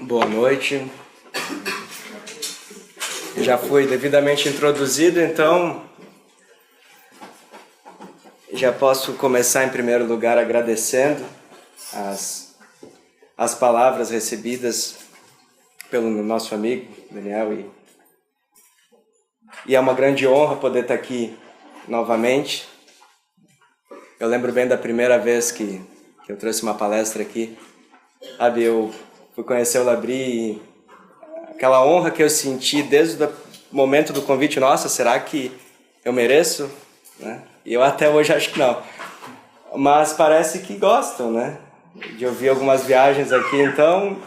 Boa noite. Já fui devidamente introduzido, então já posso começar em primeiro lugar agradecendo as palavras recebidas pelo nosso amigo Daniel e é uma grande honra poder estar aqui novamente. Eu lembro bem da primeira vez que eu trouxe uma palestra aqui, sabe, eu fui conhecer o Labri e aquela honra que eu senti desde o momento do convite, nossa, será que eu mereço? Né? E eu até hoje acho que não. Mas parece que gostam, né? De ouvir algumas viagens aqui, então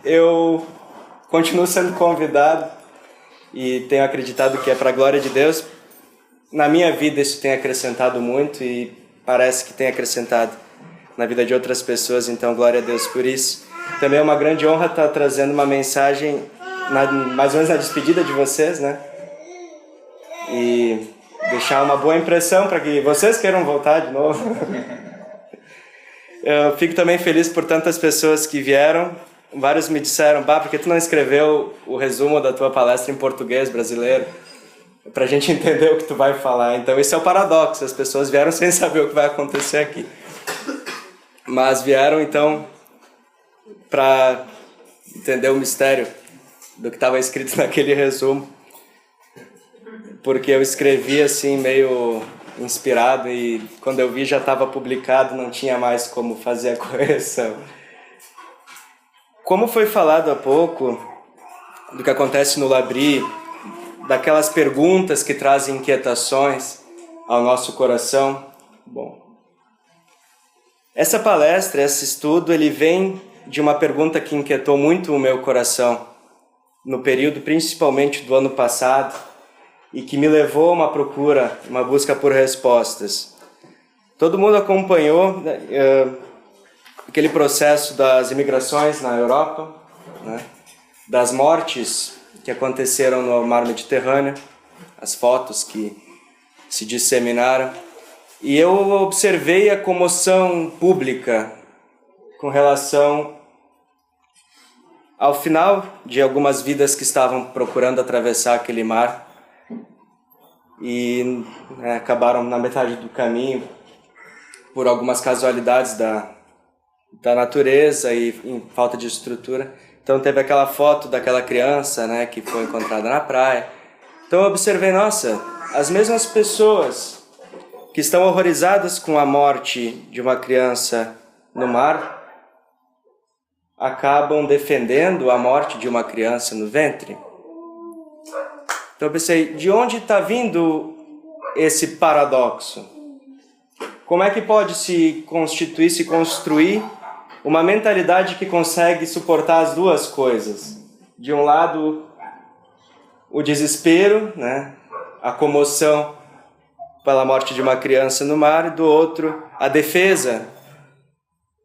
eu continuo sendo convidado e tenho acreditado que é para a glória de Deus. Na minha vida isso tem acrescentado muito e parece que tem acrescentado na vida de outras pessoas, então glória a Deus por isso. Também é uma grande honra estar trazendo uma mensagem mais ou menos na despedida de vocês, né? E deixar uma boa impressão para que vocês queiram voltar de novo. Eu fico também feliz por tantas pessoas que vieram. Vários me disseram, por que tu não escreveu o resumo da tua palestra em português brasileiro? Para a gente entender o que tu vai falar. Então esse é o paradoxo, as pessoas vieram sem saber o que vai acontecer aqui. Mas vieram então para entender o mistério do que estava escrito naquele resumo, porque eu escrevi assim meio inspirado e quando eu vi já estava publicado, não tinha mais como fazer a correção. Como foi falado há pouco do que acontece no Labri, daquelas perguntas que trazem inquietações ao nosso coração, bom, essa palestra, esse estudo, ele vem de uma pergunta que inquietou muito o meu coração no período principalmente do ano passado e que me levou a uma procura, uma busca por respostas. Todo mundo acompanhou aquele processo das imigrações na Europa, né? Das mortes que aconteceram no mar Mediterrâneo, as fotos que se disseminaram. E eu observei a comoção pública com relação ao final de algumas vidas que estavam procurando atravessar aquele mar e acabaram na metade do caminho por algumas casualidades da natureza e em falta de estrutura. Então teve aquela foto daquela criança, né, que foi encontrada na praia. Então eu observei, nossa, as mesmas pessoas que estão horrorizadas com a morte de uma criança no mar acabam defendendo a morte de uma criança no ventre. Então eu pensei, de onde está vindo esse paradoxo? Como é que pode se construir uma mentalidade que consegue suportar as duas coisas? De um lado, o desespero, né? A comoção pela morte de uma criança no mar, e do outro, a defesa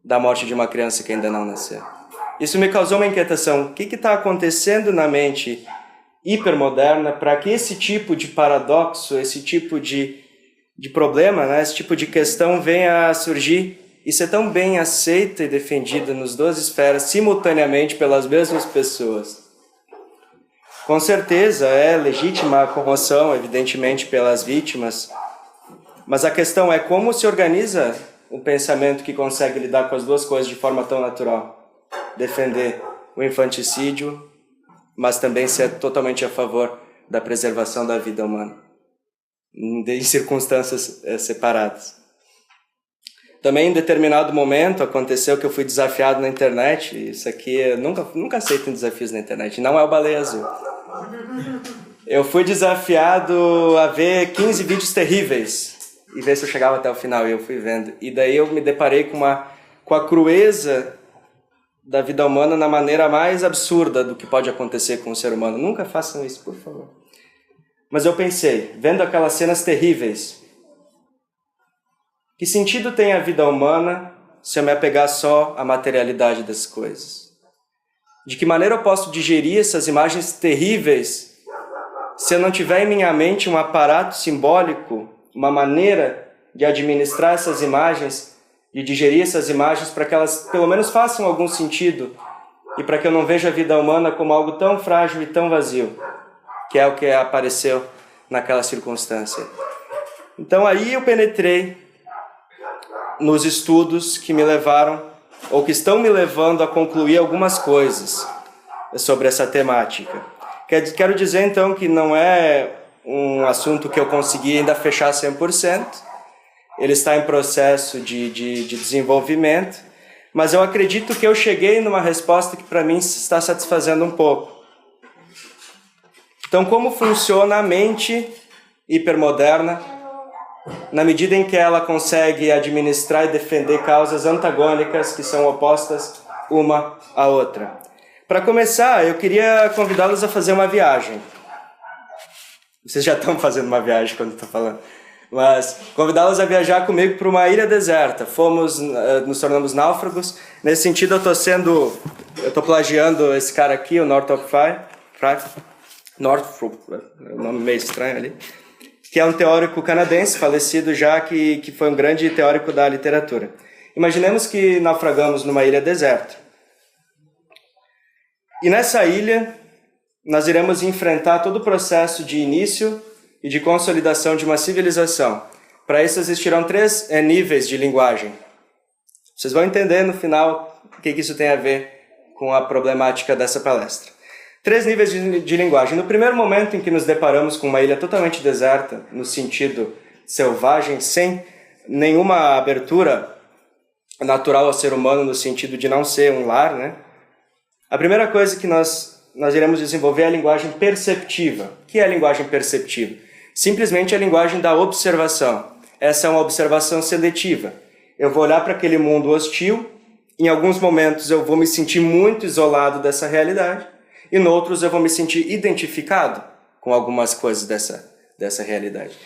da morte de uma criança que ainda não nasceu. Isso me causou uma inquietação. O que está acontecendo na mente hipermoderna para que esse tipo de paradoxo, esse tipo de problema, né, esse tipo de questão venha a surgir e ser tão bem aceita e defendida nas duas esferas simultaneamente pelas mesmas pessoas? Com certeza é legítima a comoção, evidentemente, pelas vítimas, mas a questão é como se organiza um pensamento que consegue lidar com as duas coisas de forma tão natural. Defender o infanticídio, mas também ser totalmente a favor da preservação da vida humana, em circunstâncias separadas. Também em determinado momento aconteceu que eu fui desafiado na internet, isso aqui, eu nunca aceito desafios na internet, não é o Baleia Azul. Eu fui desafiado a ver 15 vídeos terríveis e ver se eu chegava até o final, e eu fui vendo. E daí eu me deparei com a crueza da vida humana na maneira mais absurda do que pode acontecer com o ser humano. Nunca façam isso, por favor. Mas eu pensei, vendo aquelas cenas terríveis, que sentido tem a vida humana se eu me apegar só à materialidade das coisas? De que maneira eu posso digerir essas imagens terríveis se eu não tiver em minha mente um aparato simbólico, uma maneira de administrar essas imagens, de digerir essas imagens para que elas pelo menos façam algum sentido e para que eu não veja a vida humana como algo tão frágil e tão vazio, que é o que apareceu naquela circunstância. Então aí eu penetrei nos estudos que me levaram, ou que estão me levando a concluir algumas coisas sobre essa temática. Quero dizer então que não é um assunto que eu consegui ainda fechar 100%, ele está em processo de desenvolvimento, mas eu acredito que eu cheguei numa resposta que para mim está satisfazendo um pouco. Então, como funciona a mente hipermoderna, na medida em que ela consegue administrar e defender causas antagônicas que são opostas uma à outra? Para começar, eu queria convidá-los a fazer uma viagem. Vocês já estão fazendo uma viagem quando estou falando. Mas convidá-los a viajar comigo para uma ilha deserta. Nos tornamos náufragos. Nesse sentido, eu estou plagiando esse cara aqui, o Northrop Frye, um nome meio estranho ali, que é um teórico canadense, falecido já, que foi um grande teórico da literatura. Imaginemos que naufragamos numa ilha deserta. E nessa ilha, nós iremos enfrentar todo o processo de início e de consolidação de uma civilização. Para isso existirão 3 níveis de linguagem. Vocês vão entender no final o que isso tem a ver com a problemática dessa palestra. 3 níveis de linguagem. No primeiro momento em que nos deparamos com uma ilha totalmente deserta, no sentido selvagem, sem nenhuma abertura natural ao ser humano, no sentido de não ser um lar, né? A primeira coisa que nós iremos desenvolver é a linguagem perceptiva. O que é a linguagem perceptiva? Simplesmente a linguagem da observação. Essa é uma observação seletiva. Eu vou olhar para aquele mundo hostil, em alguns momentos eu vou me sentir muito isolado dessa realidade, e em outros eu vou me sentir identificado com algumas coisas dessa realidade.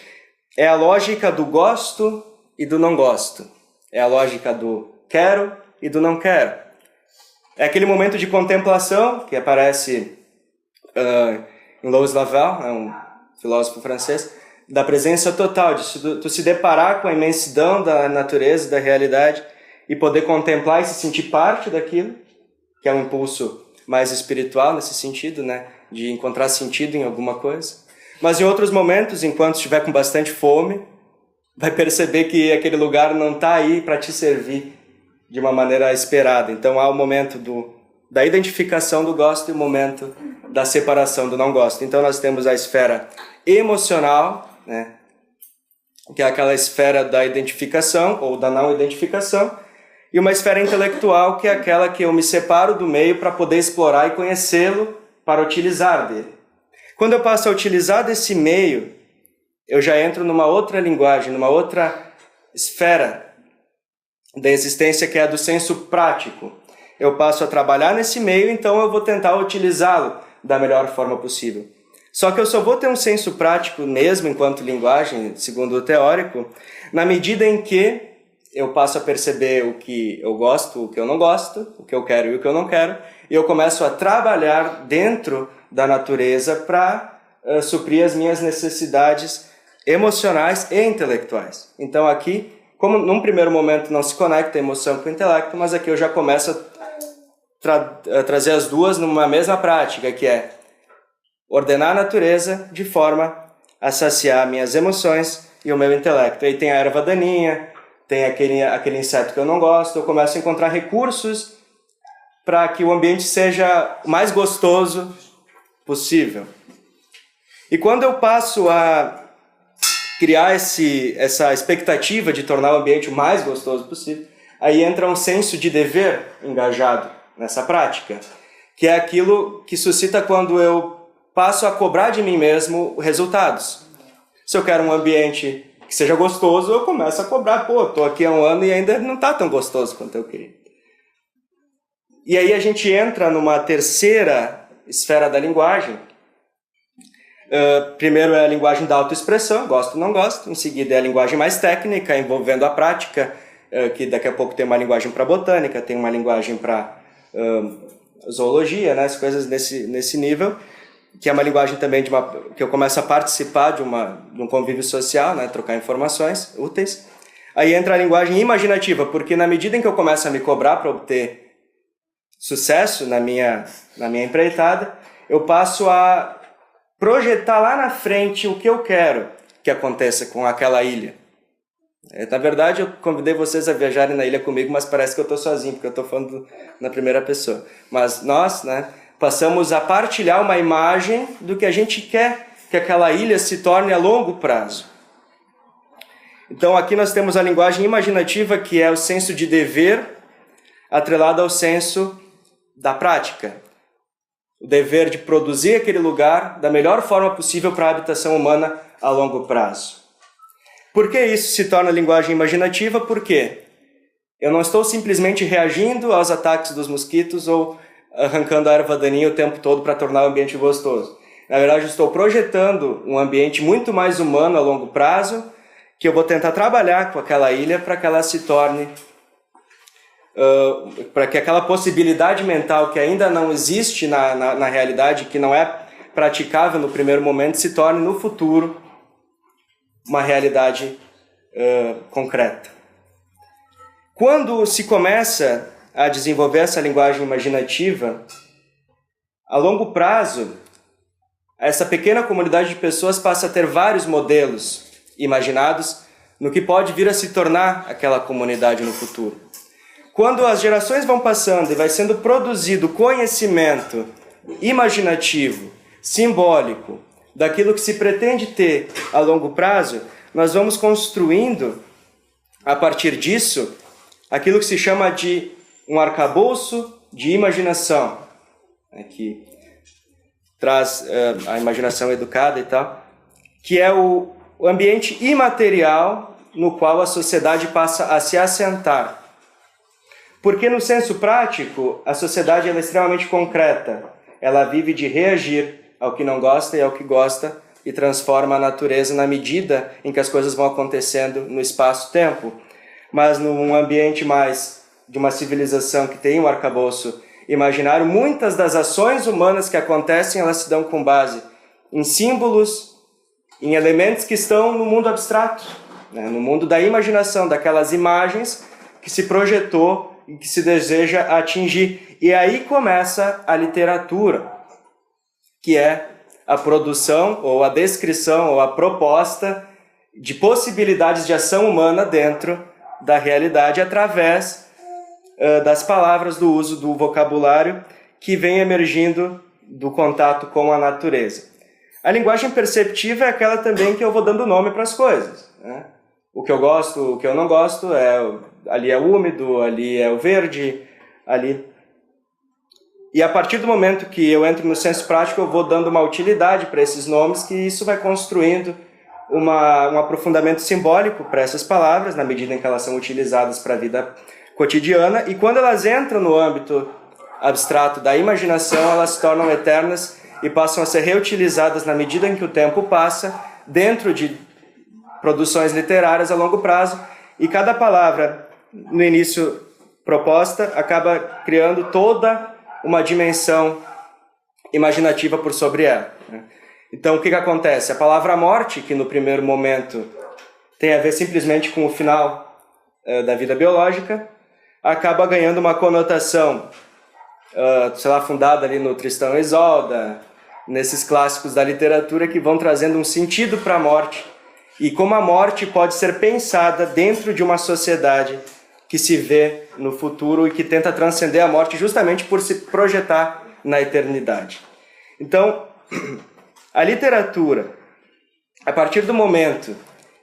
É a lógica do gosto e do não gosto. É a lógica do quero e do não quero. É aquele momento de contemplação que aparece em Louis Lavelle, um filósofo francês, da presença total, de tu se deparar com a imensidão da natureza, da realidade, e poder contemplar e se sentir parte daquilo, que é um impulso mais espiritual nesse sentido, né? De encontrar sentido em alguma coisa. Mas em outros momentos, enquanto estiver com bastante fome, vai perceber que aquele lugar não está aí para te servir de uma maneira esperada. Então há o momento da identificação do gosto e o momento da separação do não gosto. Então nós temos a esfera emocional, né? Que é aquela esfera da identificação ou da não identificação, e uma esfera intelectual, que é aquela que eu me separo do meio para poder explorar e conhecê-lo, para utilizar dele. Quando eu passo a utilizar desse meio, eu já entro numa outra linguagem, numa outra esfera da existência, que é a do senso prático. Eu passo a trabalhar nesse meio, então eu vou tentar utilizá-lo da melhor forma possível. Só que eu só vou ter um senso prático mesmo, enquanto linguagem, segundo o teórico, na medida em que eu passo a perceber o que eu gosto, o que eu não gosto, o que eu quero e o que eu não quero, e eu começo a trabalhar dentro da natureza para suprir as minhas necessidades emocionais e intelectuais. Então aqui, como num primeiro momento não se conecta a emoção com o intelecto, mas aqui eu já começo a trazer as duas numa mesma prática, que é ordenar a natureza de forma a saciar minhas emoções e o meu intelecto. Aí tem a erva daninha, tem aquele inseto que eu não gosto, eu começo a encontrar recursos para que o ambiente seja o mais gostoso possível. E quando eu passo a criar essa expectativa de tornar o ambiente o mais gostoso possível, aí entra um senso de dever engajado nessa prática, que é aquilo que suscita quando eu passo a cobrar de mim mesmo resultados. Se eu quero um ambiente que seja gostoso, eu começo a cobrar. Pô, estou aqui há um ano e ainda não está tão gostoso quanto eu queria. E aí a gente entra numa terceira esfera da linguagem. Primeiro é a linguagem da autoexpressão, gosto ou não gosto. Em seguida é a linguagem mais técnica, envolvendo a prática, que daqui a pouco tem uma linguagem para botânica, tem uma linguagem para zoologia, né, as coisas nesse nível, que é uma linguagem também que eu começo a participar de um convívio social, né, trocar informações úteis. Aí entra a linguagem imaginativa, porque na medida em que eu começo a me cobrar para obter sucesso na minha empreitada, eu passo a projetar lá na frente o que eu quero que aconteça com aquela ilha. Na verdade, eu convidei vocês a viajarem na ilha comigo, mas parece que eu estou sozinho, porque eu estou falando na primeira pessoa. Mas nós, né, passamos a partilhar uma imagem do que a gente quer que aquela ilha se torne a longo prazo. Então aqui nós temos a linguagem imaginativa, que é o senso de dever, atrelado ao senso da prática. O dever de produzir aquele lugar da melhor forma possível para a habitação humana a longo prazo. Por que isso se torna linguagem imaginativa? Porque eu não estou simplesmente reagindo aos ataques dos mosquitos ou arrancando a erva daninha o tempo todo para tornar o ambiente gostoso. Na verdade, eu estou projetando um ambiente muito mais humano a longo prazo, que eu vou tentar trabalhar com aquela ilha para que ela se torne, para que aquela possibilidade mental que ainda não existe na realidade, que não é praticável no primeiro momento, se torne no futuro uma realidade concreta. Quando se começa a desenvolver essa linguagem imaginativa, a longo prazo, essa pequena comunidade de pessoas passa a ter vários modelos imaginados no que pode vir a se tornar aquela comunidade no futuro. Quando as gerações vão passando e vai sendo produzido conhecimento imaginativo, simbólico, daquilo que se pretende ter a longo prazo, nós vamos construindo, a partir disso, aquilo que se chama de um arcabouço de imaginação, que traz a imaginação educada e tal, que é o ambiente imaterial no qual a sociedade passa a se assentar. Porque no senso prático, a sociedade ela é extremamente concreta. Ela vive de reagir ao que não gosta e ao que gosta e transforma a natureza na medida em que as coisas vão acontecendo no espaço-tempo. Mas num ambiente mais de uma civilização que tem um arcabouço imaginário, muitas das ações humanas que acontecem, elas se dão com base em símbolos, em elementos que estão no mundo abstrato, né? No mundo da imaginação, daquelas imagens que se projetou e que se deseja atingir. E aí começa a literatura, que é a produção, ou a descrição, ou a proposta de possibilidades de ação humana dentro da realidade através das palavras, do uso do vocabulário que vem emergindo do contato com a natureza. A linguagem perceptiva é aquela também que eu vou dando nome para as coisas, né? O que eu gosto, o que eu não gosto, ali é úmido, ali é o verde, ali... E a partir do momento que eu entro no senso prático, eu vou dando uma utilidade para esses nomes, que isso vai construindo um aprofundamento simbólico para essas palavras, na medida em que elas são utilizadas para a vida cotidiana, e quando elas entram no âmbito abstrato da imaginação, elas se tornam eternas e passam a ser reutilizadas na medida em que o tempo passa, dentro de produções literárias a longo prazo, e cada palavra, no início proposta, acaba criando toda uma dimensão imaginativa por sobre ela. Então, o que acontece? A palavra morte, que no primeiro momento tem a ver simplesmente com o final da vida biológica, acaba ganhando uma conotação, fundada ali no Tristão e Isolda, nesses clássicos da literatura que vão trazendo um sentido para a morte, e como a morte pode ser pensada dentro de uma sociedade que se vê no futuro e que tenta transcender a morte justamente por se projetar na eternidade. Então, a literatura, a partir do momento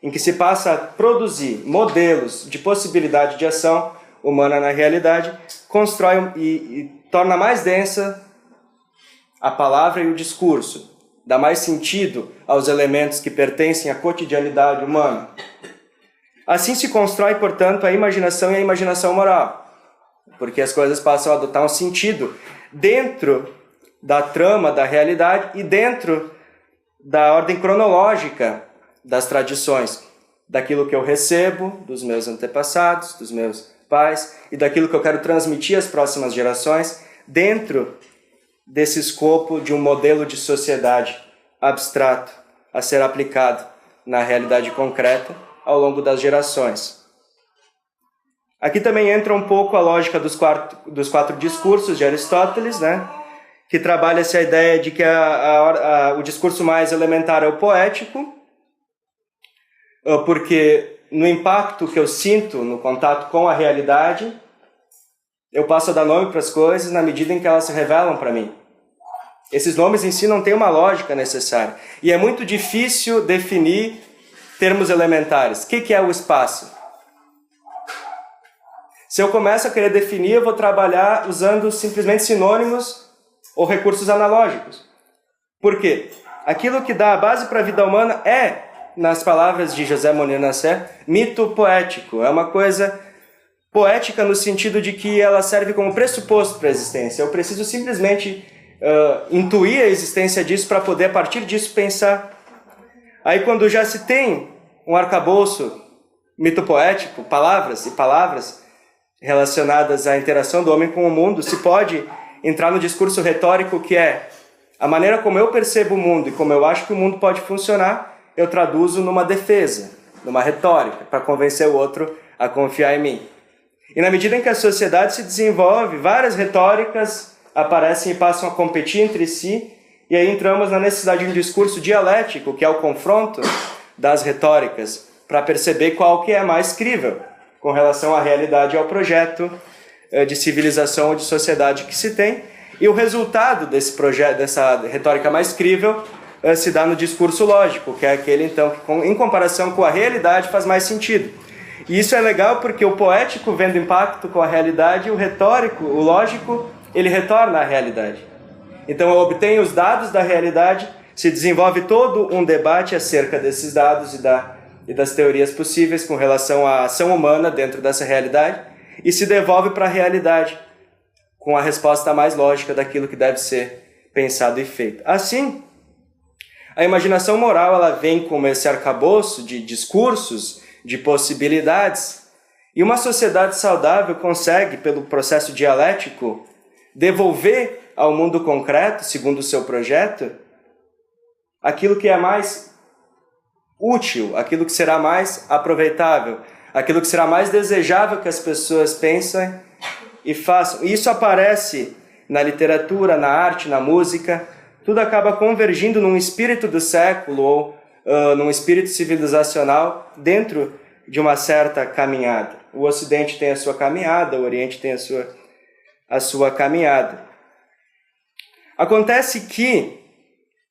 em que se passa a produzir modelos de possibilidade de ação humana na realidade, constrói e torna mais densa a palavra e o discurso, dá mais sentido aos elementos que pertencem à cotidianidade humana. Assim se constrói, portanto, a imaginação e a imaginação moral, porque as coisas passam a adotar um sentido dentro da trama da realidade e dentro da ordem cronológica das tradições, daquilo que eu recebo dos meus antepassados, dos meus pais, e daquilo que eu quero transmitir às próximas gerações, dentro desse escopo de um modelo de sociedade abstrato a ser aplicado na realidade concreta ao longo das gerações. Aqui também entra um pouco a lógica dos quatro discursos de Aristóteles, né? Que trabalha essa ideia de que o discurso mais elementar é o poético, porque no impacto que eu sinto no contato com a realidade, eu passo a dar nome para as coisas na medida em que elas se revelam para mim. Esses nomes em si não têm uma lógica necessária. E é muito difícil definir termos elementares. O que é o espaço? Se eu começo a querer definir, eu vou trabalhar usando simplesmente sinônimos ou recursos analógicos. Por quê? Aquilo que dá a base para a vida humana é, nas palavras de José Monet Nasser, mito poético. É uma coisa poética no sentido de que ela serve como pressuposto para a existência. Eu preciso simplesmente intuir a existência disso para poder, a partir disso, pensar. Aí, quando já se tem um arcabouço mitopoético, palavras e palavras relacionadas à interação do homem com o mundo, se pode entrar no discurso retórico, que é a maneira como eu percebo o mundo e como eu acho que o mundo pode funcionar, eu traduzo numa defesa, numa retórica, para convencer o outro a confiar em mim. E na medida em que a sociedade se desenvolve, várias retóricas aparecem e passam a competir entre si, e aí entramos na necessidade de um discurso dialético, que é o confronto das retóricas, para perceber qual que é mais crível com relação à realidade e ao projeto de civilização ou de sociedade que se tem. E o resultado desse projeto, dessa retórica mais crível, se dá no discurso lógico, que é aquele, então, que em comparação com a realidade faz mais sentido. E isso é legal porque o poético, vendo impacto com a realidade, o retórico, o lógico, ele retorna à realidade. Então eu obtenho os dados da realidade, se desenvolve todo um debate acerca desses dados e das teorias possíveis com relação à ação humana dentro dessa realidade, e se devolve para a realidade com a resposta mais lógica daquilo que deve ser pensado e feito. Assim, a imaginação moral ela vem como esse arcabouço de discursos, de possibilidades, e uma sociedade saudável consegue, pelo processo dialético, devolver ao mundo concreto, segundo o seu projeto, aquilo que é mais útil, aquilo que será mais aproveitável, aquilo que será mais desejável que as pessoas pensem e façam. E isso aparece na literatura, na arte, na música, tudo acaba convergindo num espírito do século ou num espírito civilizacional dentro de uma certa caminhada. O Ocidente tem a sua caminhada, o Oriente tem a sua caminhada. Acontece que,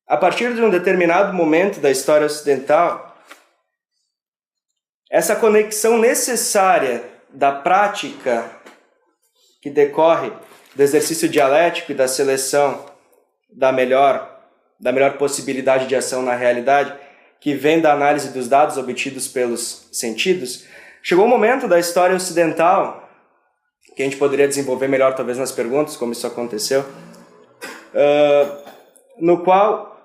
a partir de um determinado momento da história ocidental, essa conexão necessária da prática que decorre do exercício dialético e da seleção da melhor possibilidade de ação na realidade, que vem da análise dos dados obtidos pelos sentidos, chegou um momento da história ocidental, que a gente poderia desenvolver melhor talvez nas perguntas, como isso aconteceu, no qual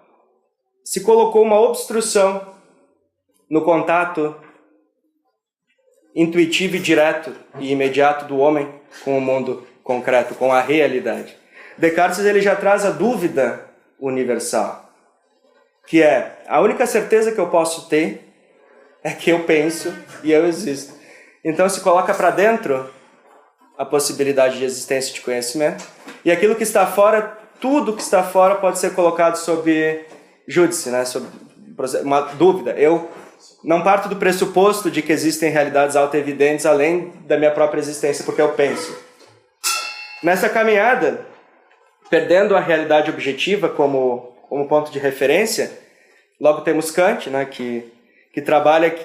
se colocou uma obstrução no contato intuitivo e direto e imediato do homem com o mundo concreto, com a realidade. Descartes ele já traz a dúvida universal, que é a única certeza que eu posso ter é que eu penso e eu existo. Então se coloca para dentro a possibilidade de existência de conhecimento, e aquilo que está fora, tudo que está fora pode ser colocado sob júdice, né? Sob uma dúvida. Eu não parto do pressuposto de que existem realidades auto-evidentes além da minha própria existência, porque eu penso. Nessa caminhada, perdendo a realidade objetiva como ponto de referência, logo temos Kant, né, que trabalha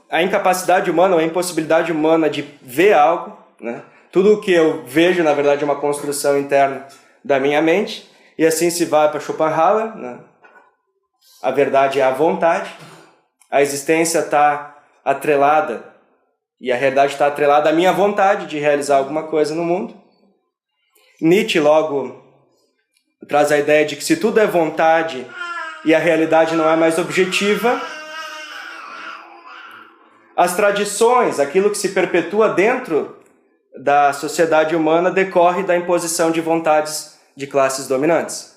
a incapacidade humana ou a impossibilidade humana de ver algo, né? Tudo o que eu vejo, na verdade, é uma construção interna da minha mente, e assim se vai para Schopenhauer, né? A verdade é a vontade, a existência está atrelada, e a realidade está atrelada à minha vontade de realizar alguma coisa no mundo. Nietzsche logo traz a ideia de que se tudo é vontade e a realidade não é mais objetiva, as tradições, aquilo que se perpetua dentro da sociedade humana, decorre da imposição de vontades de classes dominantes.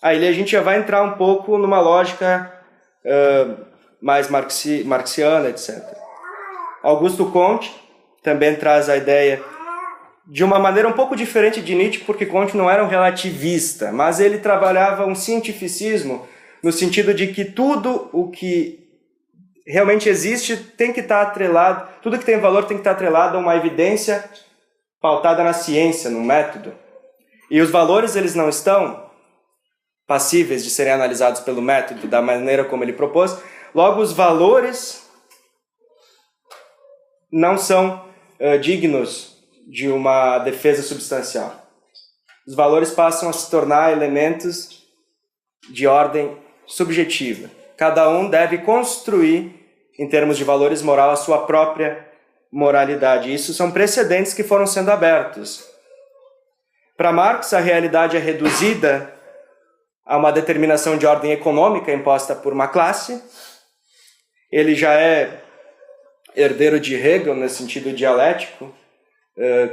Aí a gente já vai entrar um pouco numa lógica mais marxiana, etc. Augusto Comte também traz a ideia de uma maneira um pouco diferente de Nietzsche, porque Comte não era um relativista, mas ele trabalhava um cientificismo no sentido de que tudo o que realmente existe tem que estar atrelado, tudo que tem valor tem que estar atrelado a uma evidência pautada na ciência, no método. E os valores, eles não estão passíveis de serem analisados pelo método da maneira como ele propôs. Logo, os valores não são dignos de uma defesa substancial. Os valores passam a se tornar elementos de ordem subjetiva. Cada um deve construir, em termos de valores moral, a sua própria moralidade. Isso são precedentes que foram sendo abertos. Para Marx, a realidade é reduzida a uma determinação de ordem econômica imposta por uma classe. Ele já é herdeiro de Hegel, nesse sentido dialético,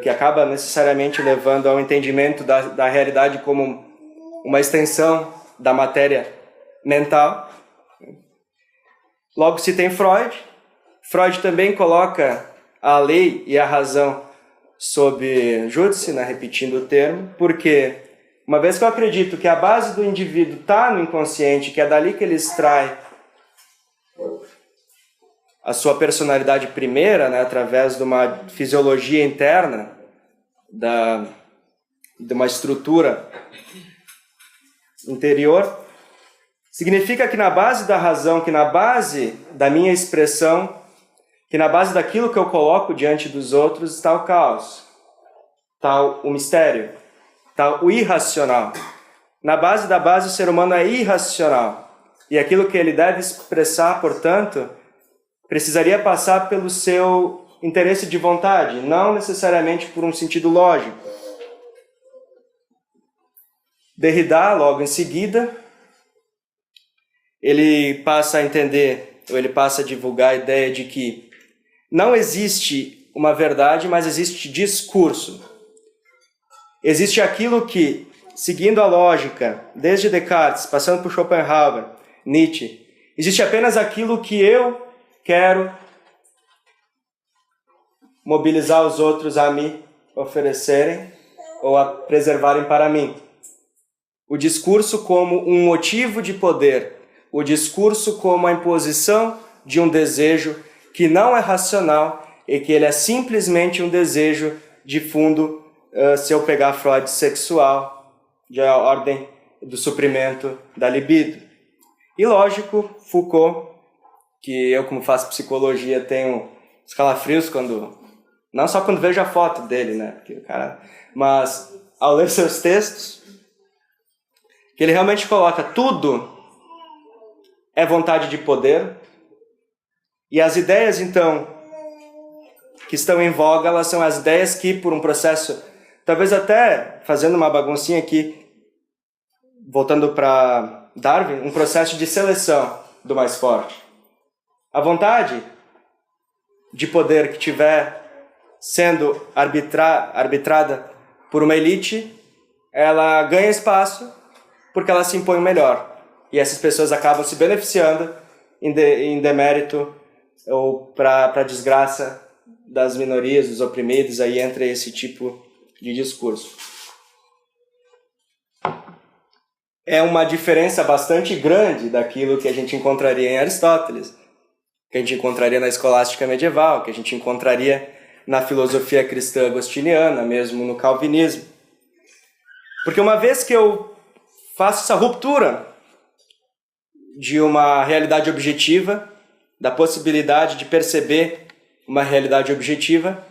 que acaba necessariamente levando ao entendimento da realidade como uma extensão da matéria mental. Logo se tem Freud. Freud também coloca a lei e a razão sob júdice, né, repetindo o termo, porque uma vez que eu acredito que a base do indivíduo está no inconsciente, que é dali que ele extrai a sua personalidade primeira, né, através de uma fisiologia interna, de uma estrutura interior, significa que na base da razão, que na base da minha expressão, que na base daquilo que eu coloco diante dos outros está o caos, está o mistério, está o irracional. Na base da base, o ser humano é irracional. E aquilo que ele deve expressar, portanto, precisaria passar pelo seu interesse de vontade, não necessariamente por um sentido lógico. Derrida, logo em seguida, ele passa a entender, ou ele passa a divulgar a ideia de que não existe uma verdade, mas existe discurso. Existe aquilo que, seguindo a lógica, desde Descartes, passando por Schopenhauer, Nietzsche, existe apenas aquilo que eu quero mobilizar os outros a me oferecerem ou a preservarem para mim. O discurso como um motivo de poder, o discurso como a imposição de um desejo que não é racional e que ele é simplesmente um desejo de fundo, se eu pegar Freud, sexual, de ordem do suprimento da libido. E lógico, Foucault, que eu, como faço psicologia, tenho escalafrios não só quando vejo a foto dele, né? Porque o cara, mas ao ler seus textos, que ele realmente coloca tudo é vontade de poder, e as ideias, então, que estão em voga, elas são as ideias que, por um processo, talvez até fazendo uma baguncinha aqui, voltando para Darwin, um processo de seleção do mais forte. A vontade de poder que tiver sendo arbitrada por uma elite, ela ganha espaço porque ela se impõe o melhor. E essas pessoas acabam se beneficiando em demérito ou para desgraça das minorias, dos oprimidos. Aí entra esse tipo de discurso. É uma diferença bastante grande daquilo que a gente encontraria em Aristóteles, que a gente encontraria na escolástica medieval, que a gente encontraria na filosofia cristã agostiniana, mesmo no calvinismo. Porque uma vez que eu faço essa ruptura de uma realidade objetiva, da possibilidade de perceber uma realidade objetiva,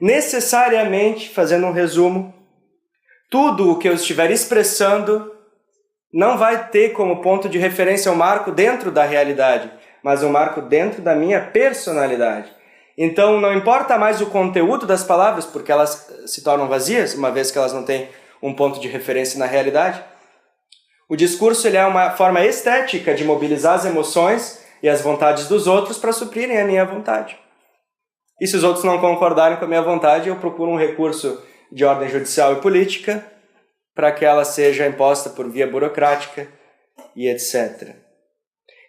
necessariamente, fazendo um resumo, tudo o que eu estiver expressando não vai ter como ponto de referência um marco dentro da realidade, mas um marco dentro da minha personalidade. Então, não importa mais o conteúdo das palavras, porque elas se tornam vazias, uma vez que elas não têm um ponto de referência na realidade. O discurso ele é uma forma estética de mobilizar as emoções e as vontades dos outros para suprirem a minha vontade. E se os outros não concordarem com a minha vontade, eu procuro um recurso de ordem judicial e política para que ela seja imposta por via burocrática e etc.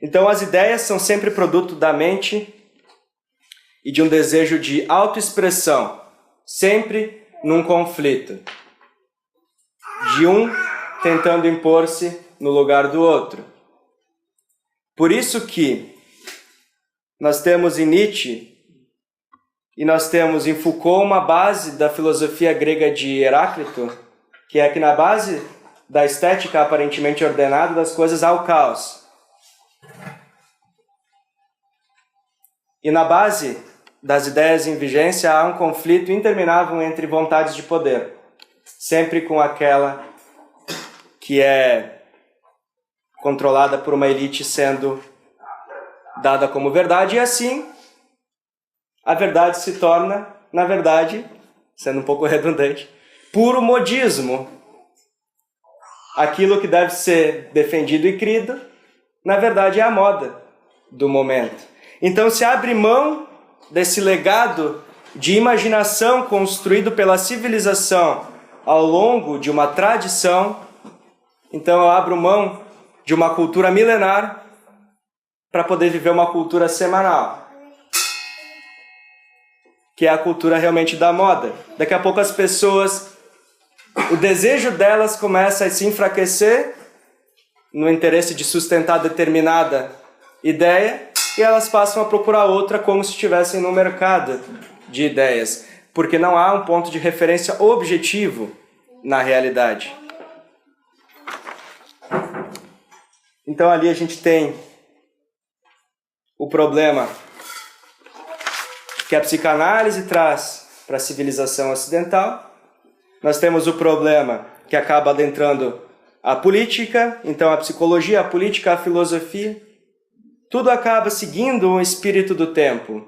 Então, as ideias são sempre produto da mente e de um desejo de autoexpressão, sempre num conflito, de um tentando impor-se no lugar do outro. Por isso que nós temos em Nietzsche e nós temos em Foucault uma base da filosofia grega de Heráclito, que é que na base da estética aparentemente ordenada das coisas há o caos. E na base das ideias em vigência há um conflito interminável entre vontades de poder, sempre com aquela que é controlada por uma elite sendo dada como verdade, e assim a verdade se torna, na verdade, sendo um pouco redundante, puro modismo. Aquilo que deve ser defendido e crido, na verdade, é a moda do momento. Então se abre mão desse legado de imaginação construído pela civilização ao longo de uma tradição. Então eu abro mão de uma cultura milenar para poder viver uma cultura semanal, que é a cultura realmente da moda. Daqui a pouco as pessoas, o desejo delas começa a se enfraquecer no interesse de sustentar determinada ideia, e elas passam a procurar outra como se estivessem no mercado de ideias, porque não há um ponto de referência objetivo na realidade. Então ali a gente tem o problema que a psicanálise traz para a civilização ocidental. Nós temos o problema que acaba adentrando a política, então a psicologia, a política, a filosofia. Tudo acaba seguindo o espírito do tempo,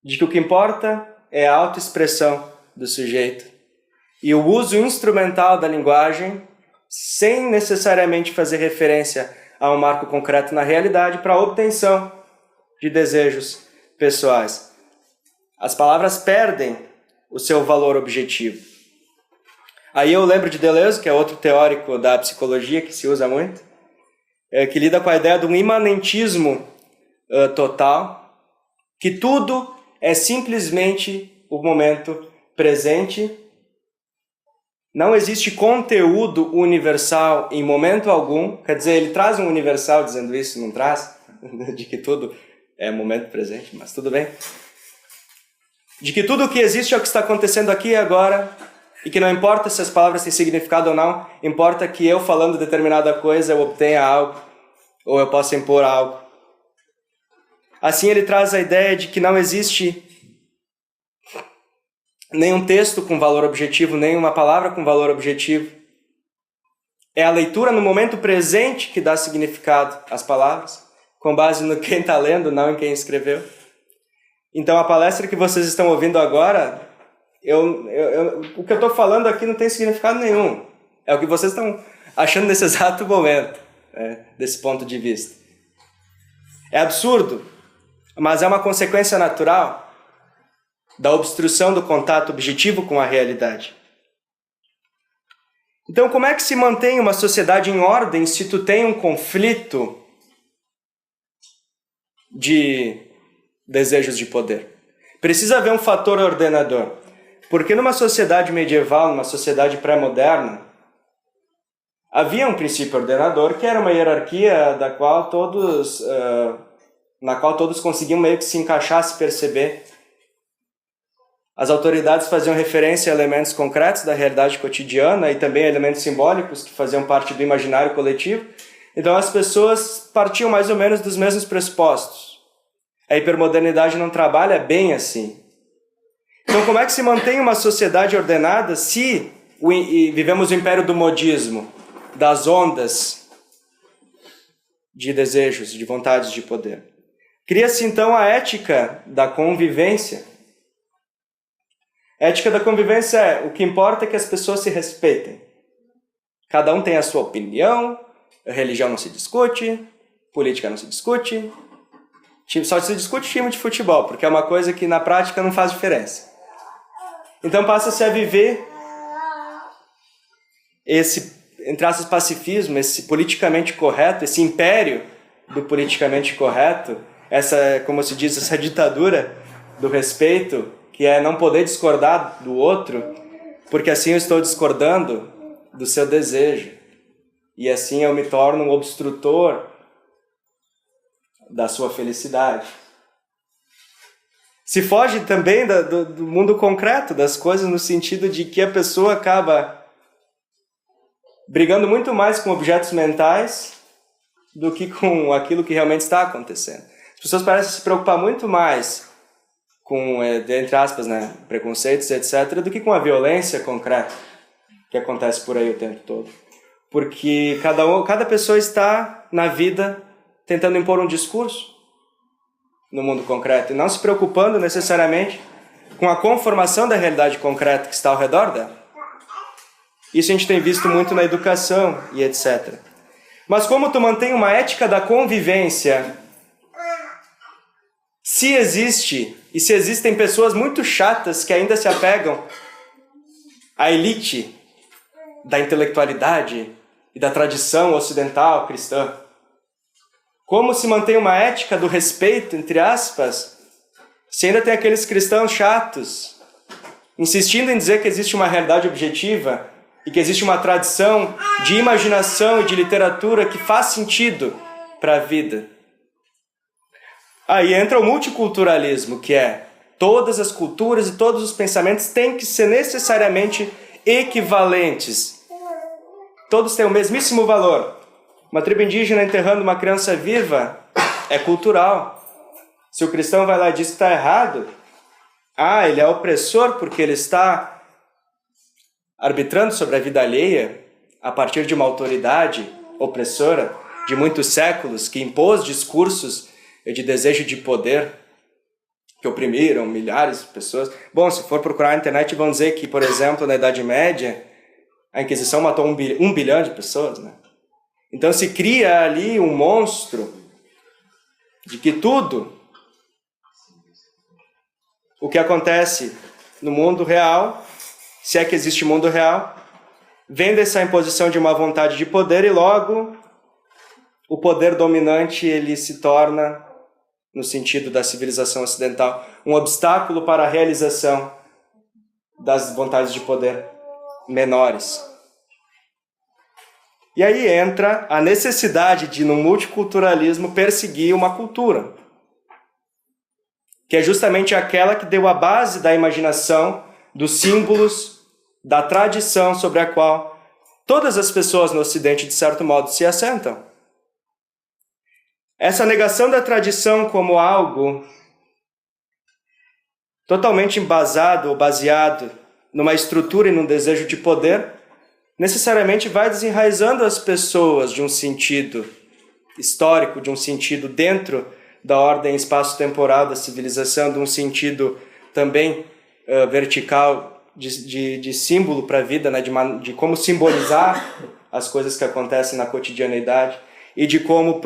de que o que importa é a autoexpressão do sujeito e o uso instrumental da linguagem, sem necessariamente fazer referência a um marco concreto na realidade, para a obtenção de desejos pessoais. As palavras perdem o seu valor objetivo. Aí eu lembro de Deleuze, que é outro teórico da psicologia que se usa muito, que lida com a ideia de um imanentismo total, que tudo é simplesmente o momento presente. Não existe conteúdo universal em momento algum. Quer dizer, ele traz um universal dizendo isso, não traz? De que tudo é momento presente, mas tudo bem. De que tudo o que existe é o que está acontecendo aqui e agora, e que não importa se as palavras têm significado ou não, importa que eu falando determinada coisa eu obtenha algo, ou eu possa impor algo. Assim ele traz a ideia de que não existe nenhum texto com valor objetivo, nenhuma palavra com valor objetivo. É a leitura no momento presente que dá significado às palavras, com base no quem está lendo, não em quem escreveu. Então a palestra que vocês estão ouvindo agora, o que eu estou falando aqui não tem significado nenhum. É o que vocês estão achando nesse exato momento, desse ponto de vista. É absurdo, mas é uma consequência natural da obstrução do contato objetivo com a realidade. Então, como é que se mantém uma sociedade em ordem se tu tem um conflito de desejos de poder? Precisa haver um fator ordenador. Porque numa sociedade medieval, numa sociedade pré-moderna, havia um princípio ordenador que era uma hierarquia na qual todos conseguiam meio que se encaixar, se perceber. As autoridades faziam referência a elementos concretos da realidade cotidiana e também a elementos simbólicos que faziam parte do imaginário coletivo. Então as pessoas partiam mais ou menos dos mesmos pressupostos. A hipermodernidade não trabalha bem assim. Então como é que se mantém uma sociedade ordenada se vivemos o império do modismo, das ondas de desejos, de vontades de poder? Cria-se então a ética da convivência. A ética da convivência é: o que importa é que as pessoas se respeitem. Cada um tem a sua opinião, a religião não se discute, política não se discute, só se discute time de futebol, porque é uma coisa que na prática não faz diferença. Então passa-se a viver esse, entre aspas, pacifismo, esse politicamente correto, esse império do politicamente correto, essa, como se diz, essa ditadura do respeito, que é não poder discordar do outro, porque assim eu estou discordando do seu desejo. E assim eu me torno um obstrutor da sua felicidade. Se foge também do mundo concreto das coisas, no sentido de que a pessoa acaba brigando muito mais com objetos mentais do que com aquilo que realmente está acontecendo. As pessoas parecem se preocupar muito mais com, entre aspas, né, preconceitos, etc., do que com a violência concreta que acontece por aí o tempo todo. Porque cada pessoa está na vida tentando impor um discurso no mundo concreto e não se preocupando necessariamente com a conformação da realidade concreta que está ao redor dela. Isso a gente tem visto muito na educação e etc. Mas como tu mantém uma ética da convivência, se existe e se existem pessoas muito chatas que ainda se apegam à elite da intelectualidade e da tradição ocidental cristã, como se mantém uma ética do respeito, entre aspas, se ainda tem aqueles cristãos chatos, insistindo em dizer que existe uma realidade objetiva e que existe uma tradição de imaginação e de literatura que faz sentido para a vida. Aí entra o multiculturalismo, que é todas as culturas e todos os pensamentos têm que ser necessariamente equivalentes. Todos têm o mesmíssimo valor. Uma tribo indígena enterrando uma criança viva é cultural. Se o cristão vai lá e diz que está errado, ele é opressor porque ele está arbitrando sobre a vida alheia a partir de uma autoridade opressora de muitos séculos que impôs discursos de desejo de poder que oprimiram milhares de pessoas. Bom, se for procurar na internet vão dizer que, por exemplo, na Idade Média a Inquisição matou 1 bilhão de pessoas, né? Então se cria ali um monstro de que tudo o que acontece no mundo real, se é que existe mundo real, vem dessa imposição de uma vontade de poder e logo o poder dominante ele se torna, no sentido da civilização ocidental, um obstáculo para a realização das vontades de poder menores. E aí entra a necessidade de, no multiculturalismo, perseguir uma cultura, que é justamente aquela que deu a base da imaginação, dos símbolos, da tradição sobre a qual todas as pessoas no Ocidente, de certo modo, se assentam. Essa negação da tradição como algo totalmente embasado ou baseado numa estrutura e num desejo de poder, necessariamente vai desenraizando as pessoas de um sentido histórico, de um sentido dentro da ordem espaço-temporal da civilização, de um sentido também vertical de símbolo para a vida, né? De como simbolizar as coisas que acontecem na cotidianeidade e de como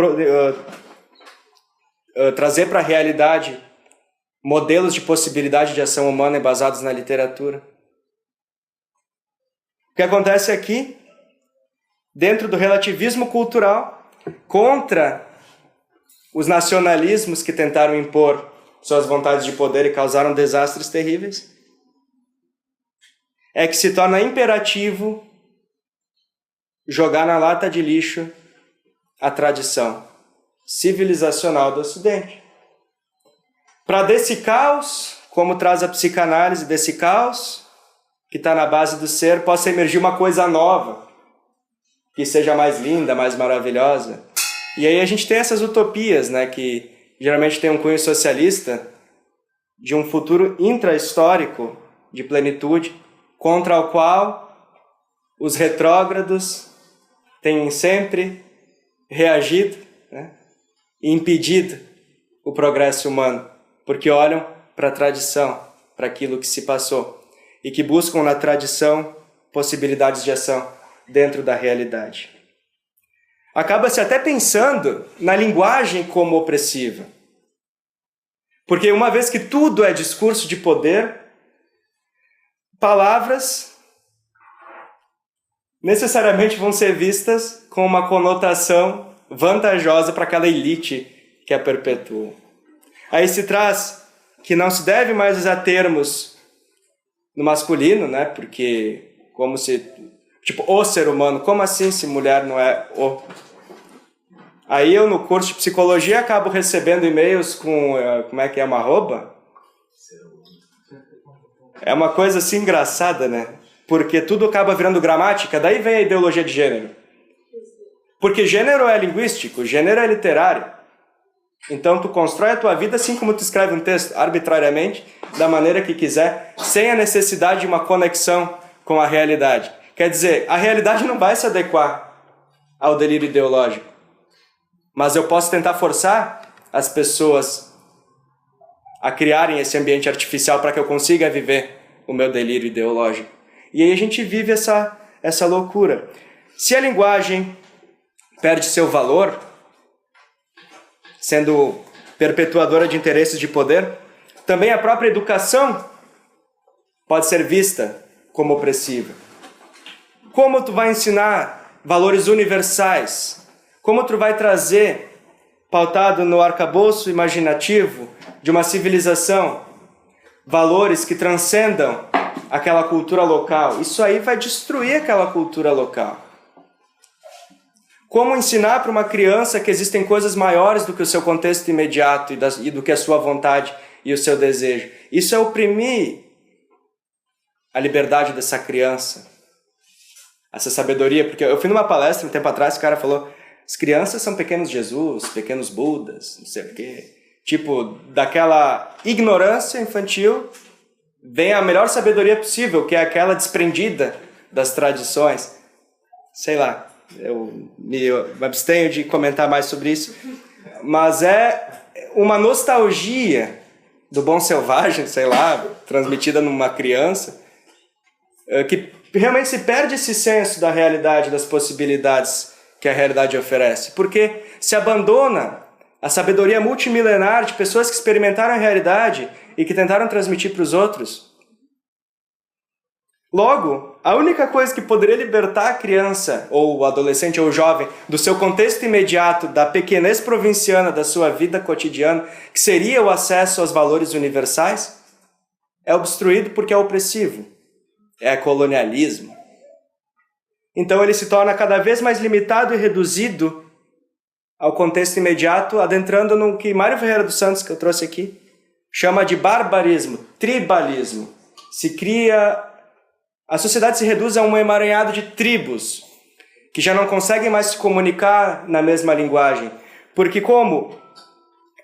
trazer para a realidade modelos de possibilidade de ação humana basados na literatura. O que acontece aqui, dentro do relativismo cultural, contra os nacionalismos que tentaram impor suas vontades de poder e causaram desastres terríveis, é que se torna imperativo jogar na lata de lixo a tradição civilizacional do Ocidente. Para desse caos, como traz a psicanálise, desse caos que está na base do ser, possa emergir uma coisa nova, que seja mais linda, mais maravilhosa. E aí a gente tem essas utopias, né, que geralmente tem um cunho socialista, de um futuro intra-histórico de plenitude, contra o qual os retrógrados têm sempre reagido, né, e impedido o progresso humano, porque olham para a tradição, para aquilo que se passou, e que buscam na tradição possibilidades de ação dentro da realidade. Acaba-se até pensando na linguagem como opressiva. Porque uma vez que tudo é discurso de poder, palavras necessariamente vão ser vistas com uma conotação vantajosa para aquela elite que a perpetua. Aí se traz que não se deve mais usar termos no masculino, né? Porque como se... Tipo, o ser humano. Como assim se mulher não é o? Aí eu, no curso de psicologia, acabo recebendo e-mails com... como é que é? Uma arroba? É uma coisa assim engraçada, né? Porque tudo acaba virando gramática. Daí vem a ideologia de gênero. Porque gênero é linguístico, gênero é literário. Então tu constrói a tua vida assim como tu escreve um texto, arbitrariamente, da maneira que quiser, sem a necessidade de uma conexão com a realidade. Quer dizer, a realidade não vai se adequar ao delírio ideológico. Mas eu posso tentar forçar as pessoas a criarem esse ambiente artificial para que eu consiga viver o meu delírio ideológico. E aí a gente vive essa loucura. Se a linguagem perde seu valor, sendo perpetuadora de interesses de poder, também a própria educação pode ser vista como opressiva. Como tu vai ensinar valores universais? Como tu vai trazer, pautado no arcabouço imaginativo de uma civilização, valores que transcendam aquela cultura local? Isso aí vai destruir aquela cultura local. Como ensinar para uma criança que existem coisas maiores do que o seu contexto imediato e do que a sua vontade e o seu desejo? Isso é oprimir a liberdade dessa criança, essa sabedoria. Porque eu fui numa palestra um tempo atrás, o cara falou: as crianças são pequenos Jesus, pequenos Budas, não sei o quê. Tipo, daquela ignorância infantil vem a melhor sabedoria possível, que é aquela desprendida das tradições. Sei lá. Eu me abstenho de comentar mais sobre isso, mas é uma nostalgia do bom selvagem, sei lá, transmitida numa criança, que realmente se perde esse senso da realidade, das possibilidades que a realidade oferece, porque se abandona a sabedoria multimilenar de pessoas que experimentaram a realidade e que tentaram transmitir para os outros. Logo, a única coisa que poderia libertar a criança, ou o adolescente, ou o jovem, do seu contexto imediato, da pequenez provinciana da sua vida cotidiana, que seria o acesso aos valores universais, é obstruído porque é opressivo, é colonialismo. Então ele se torna cada vez mais limitado e reduzido ao contexto imediato, adentrando no que Mário Ferreira dos Santos, que eu trouxe aqui, chama de barbarismo, tribalismo. Se cria... A sociedade se reduz a um emaranhado de tribos que já não conseguem mais se comunicar na mesma linguagem. Porque como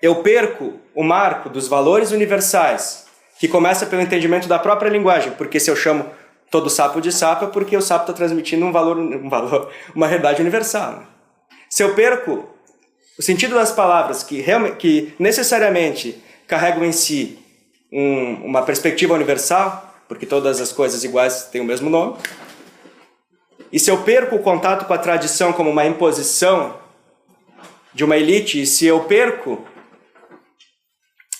eu perco o marco dos valores universais, que começa pelo entendimento da própria linguagem, porque se eu chamo todo sapo de sapo é porque o sapo está transmitindo uma realidade universal. Se eu perco o sentido das palavras que necessariamente carregam em si uma perspectiva universal, porque todas as coisas iguais têm o mesmo nome. E se eu perco o contato com a tradição como uma imposição de uma elite, e se eu perco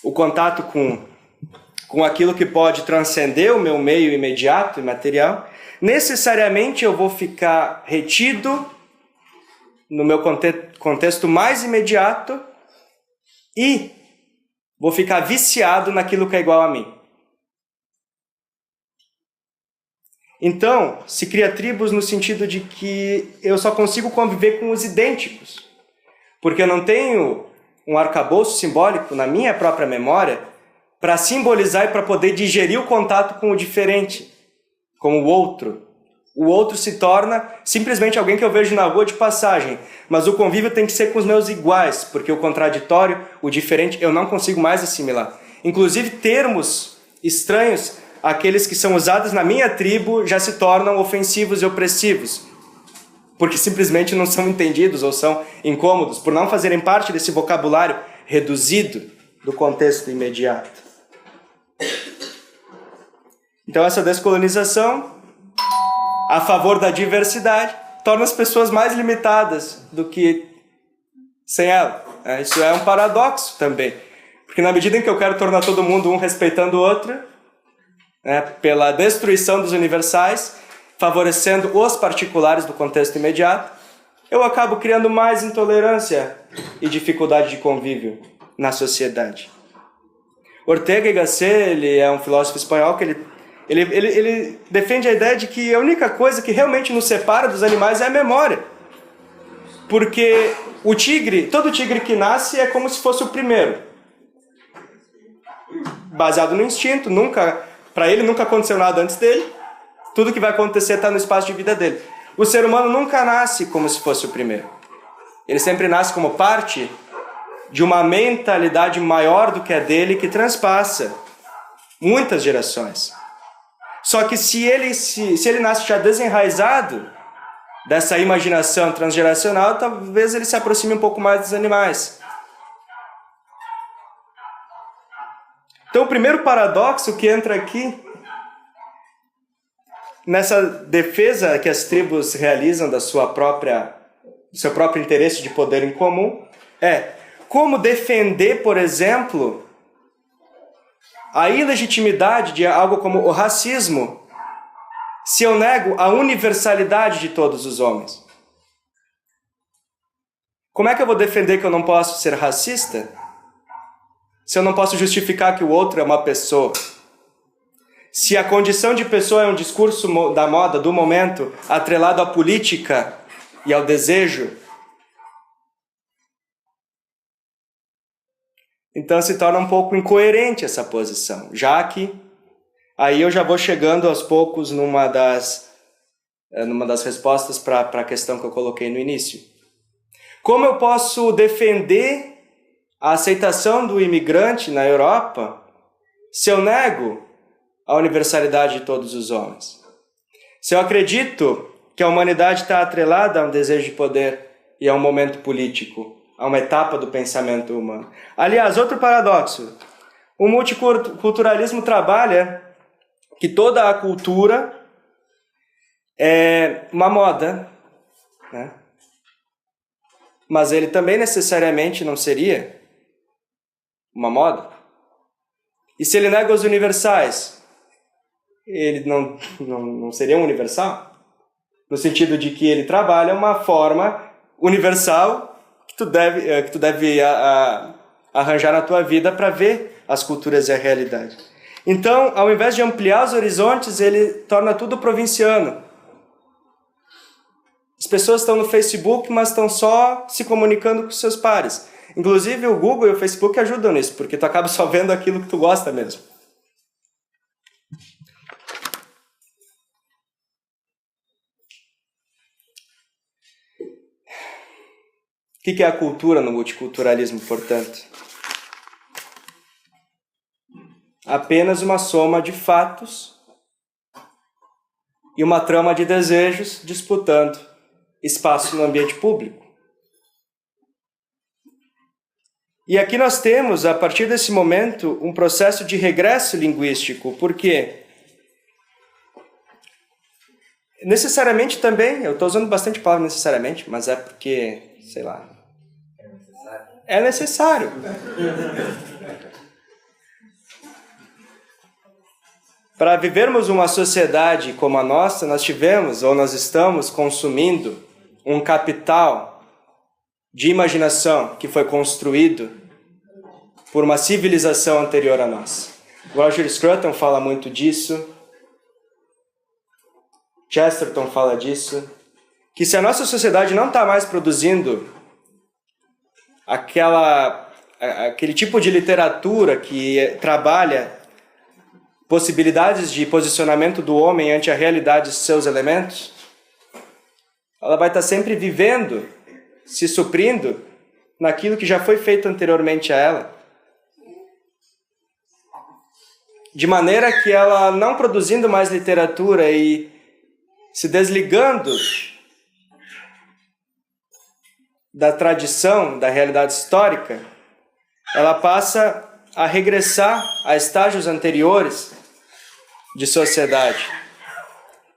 o contato com aquilo que pode transcender o meu meio imediato e material, necessariamente eu vou ficar retido no meu contexto mais imediato e vou ficar viciado naquilo que é igual a mim. Então, se cria tribos no sentido de que eu só consigo conviver com os idênticos, porque eu não tenho um arcabouço simbólico na minha própria memória para simbolizar e para poder digerir o contato com o diferente, com o outro. O outro se torna simplesmente alguém que eu vejo na rua de passagem, mas o convívio tem que ser com os meus iguais, porque o contraditório, o diferente, eu não consigo mais assimilar. Inclusive, termos estranhos, aqueles que são usados na minha tribo, já se tornam ofensivos e opressivos, porque simplesmente não são entendidos ou são incômodos, por não fazerem parte desse vocabulário reduzido do contexto imediato. Então essa descolonização, a favor da diversidade, torna as pessoas mais limitadas do que sem ela. Isso é um paradoxo também, porque na medida em que eu quero tornar todo mundo um respeitando o outro, pela destruição dos universais, favorecendo os particulares do contexto imediato, eu acabo criando mais intolerância e dificuldade de convívio na sociedade. Ortega y Gasset, ele é um filósofo espanhol que ele defende a ideia de que a única coisa que realmente nos separa dos animais é a memória. Porque todo tigre que nasce é como se fosse o primeiro. Baseado no instinto, para ele nunca aconteceu nada antes dele. Tudo que vai acontecer está no espaço de vida dele. O ser humano nunca nasce como se fosse o primeiro. Ele sempre nasce como parte de uma mentalidade maior do que a dele, que transpassa muitas gerações. Só que se ele nasce já desenraizado dessa imaginação transgeracional, talvez ele se aproxime um pouco mais dos animais. Então, o primeiro paradoxo que entra aqui, nessa defesa que as tribos realizam do seu próprio interesse de poder em comum, é como defender, por exemplo, a ilegitimidade de algo como o racismo, se eu nego a universalidade de todos os homens. Como é que eu vou defender que eu não posso ser racista, se eu não posso justificar que o outro é uma pessoa? Se a condição de pessoa é um discurso da moda, do momento, atrelado à política e ao desejo, então se torna um pouco incoerente essa posição, já que aí eu já vou chegando aos poucos numa das respostas para a questão que eu coloquei no início. Como eu posso defender a aceitação do imigrante na Europa se eu nego a universalidade de todos os homens? Se eu acredito que a humanidade está atrelada a um desejo de poder e a um momento político, a uma etapa do pensamento humano. Aliás, outro paradoxo. O multiculturalismo trabalha que toda a cultura é uma moda, né? Mas ele também necessariamente não seria uma moda. E se ele nega os universais, ele não seria um universal? No sentido de que ele trabalha uma forma universal que tu deve arranjar na tua vida para ver as culturas e a realidade. Então, ao invés de ampliar os horizontes, ele torna tudo provinciano. As pessoas estão no Facebook, mas estão só se comunicando com seus pares. Inclusive, o Google e o Facebook ajudam nisso, porque tu acaba só vendo aquilo que tu gosta mesmo. O que é a cultura no multiculturalismo, portanto? Apenas uma soma de fatos e uma trama de desejos disputando espaço no ambiente público. E aqui nós temos, a partir desse momento, um processo de regresso linguístico, porque necessariamente também, eu estou usando bastante palavra necessariamente, mas é porque, sei lá, é necessário. Para vivermos uma sociedade como a nossa, nós tivemos ou nós estamos consumindo um capital de imaginação que foi construído por uma civilização anterior a nós. Roger Scruton fala muito disso, Chesterton fala disso, que se a nossa sociedade não está mais produzindo aquele tipo de literatura que trabalha possibilidades de posicionamento do homem ante a realidade de seus elementos, ela vai estar sempre vivendo, se suprindo naquilo que já foi feito anteriormente a ela. De maneira que ela, não produzindo mais literatura e se desligando da tradição, da realidade histórica, ela passa a regressar a estágios anteriores de sociedade,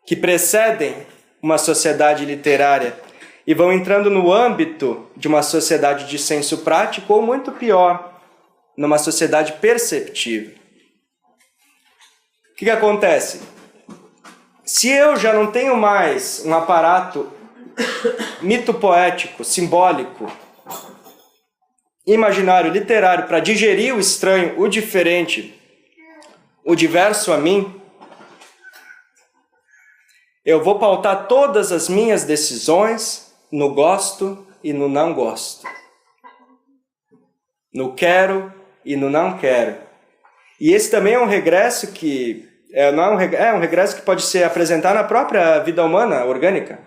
que precedem uma sociedade literária e vão entrando no âmbito de uma sociedade de senso prático, ou muito pior, numa sociedade perceptiva. O que acontece? Se eu já não tenho mais um aparato mitopoético, simbólico, imaginário literário para digerir o estranho, o diferente, o diverso a mim, eu vou pautar todas as minhas decisões no gosto e no não gosto. No quero e no não quero. E esse também é um regresso que um regresso que pode se apresentar na própria vida humana, orgânica.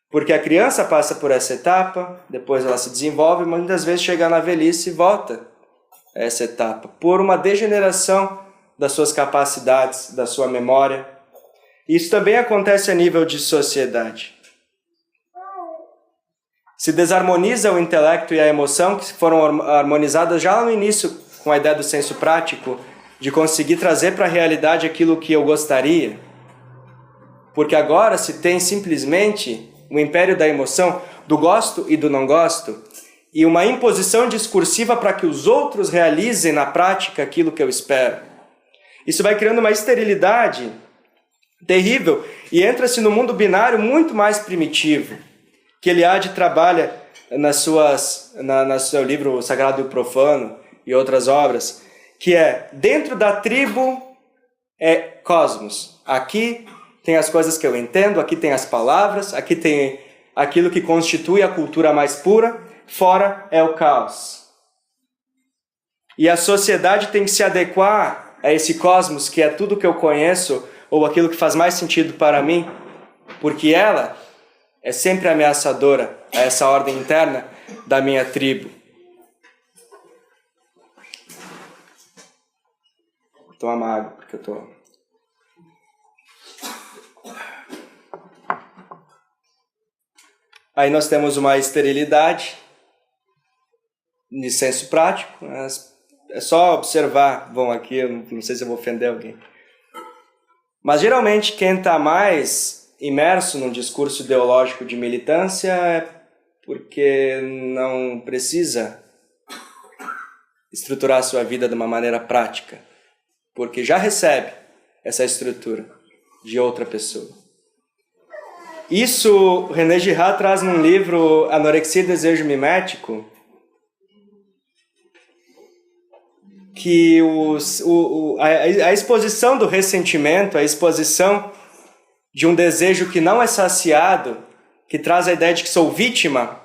Porque a criança passa por essa etapa, depois ela se desenvolve, mas muitas vezes chega na velhice e volta a essa etapa, por uma degeneração das suas capacidades, da sua memória. Isso também acontece a nível de sociedade. Se desarmoniza o intelecto e a emoção, que foram harmonizadas já no início com a ideia do senso prático, de conseguir trazer para a realidade aquilo que eu gostaria. Porque agora se tem simplesmente o império da emoção, do gosto e do não gosto, e uma imposição discursiva para que os outros realizem na prática aquilo que eu espero. Isso vai criando uma esterilidade terrível e entra-se no mundo binário muito mais primitivo, que Eliade trabalha no seu livro O Sagrado e o Profano e outras obras, que é, dentro da tribo é cosmos. Aqui tem as coisas que eu entendo, aqui tem as palavras, aqui tem aquilo que constitui a cultura mais pura, fora é o caos. E a sociedade tem que se adequar a esse cosmos, que é tudo que eu conheço, ou aquilo que faz mais sentido para mim, porque ela é sempre ameaçadora a essa ordem interna da minha tribo. Vou tomar uma água, porque eu estou... Aí nós temos uma esterilidade de senso prático. É só observar. Bom, aqui eu não sei se eu vou ofender alguém. Mas geralmente quem está mais imerso num discurso ideológico de militância é porque não precisa estruturar a sua vida de uma maneira prática. Porque já recebe essa estrutura de outra pessoa. Isso René Girard traz num livro Anorexia e Desejo Mimético, que a exposição do ressentimento, a exposição de um desejo que não é saciado, que traz a ideia de que sou vítima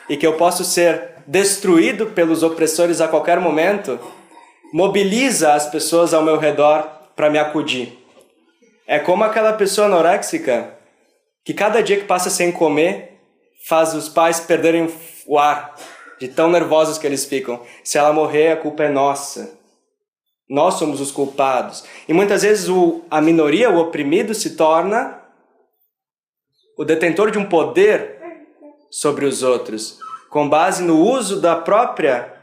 e que eu posso ser destruído pelos opressores a qualquer momento, mobiliza as pessoas ao meu redor para me acudir. É como aquela pessoa anoréxica que cada dia que passa sem comer faz os pais perderem o ar, de tão nervosos que eles ficam. Se ela morrer, a culpa é nossa. Nós somos os culpados. E muitas vezes a minoria, o oprimido, se torna o detentor de um poder sobre os outros, com base no uso da própria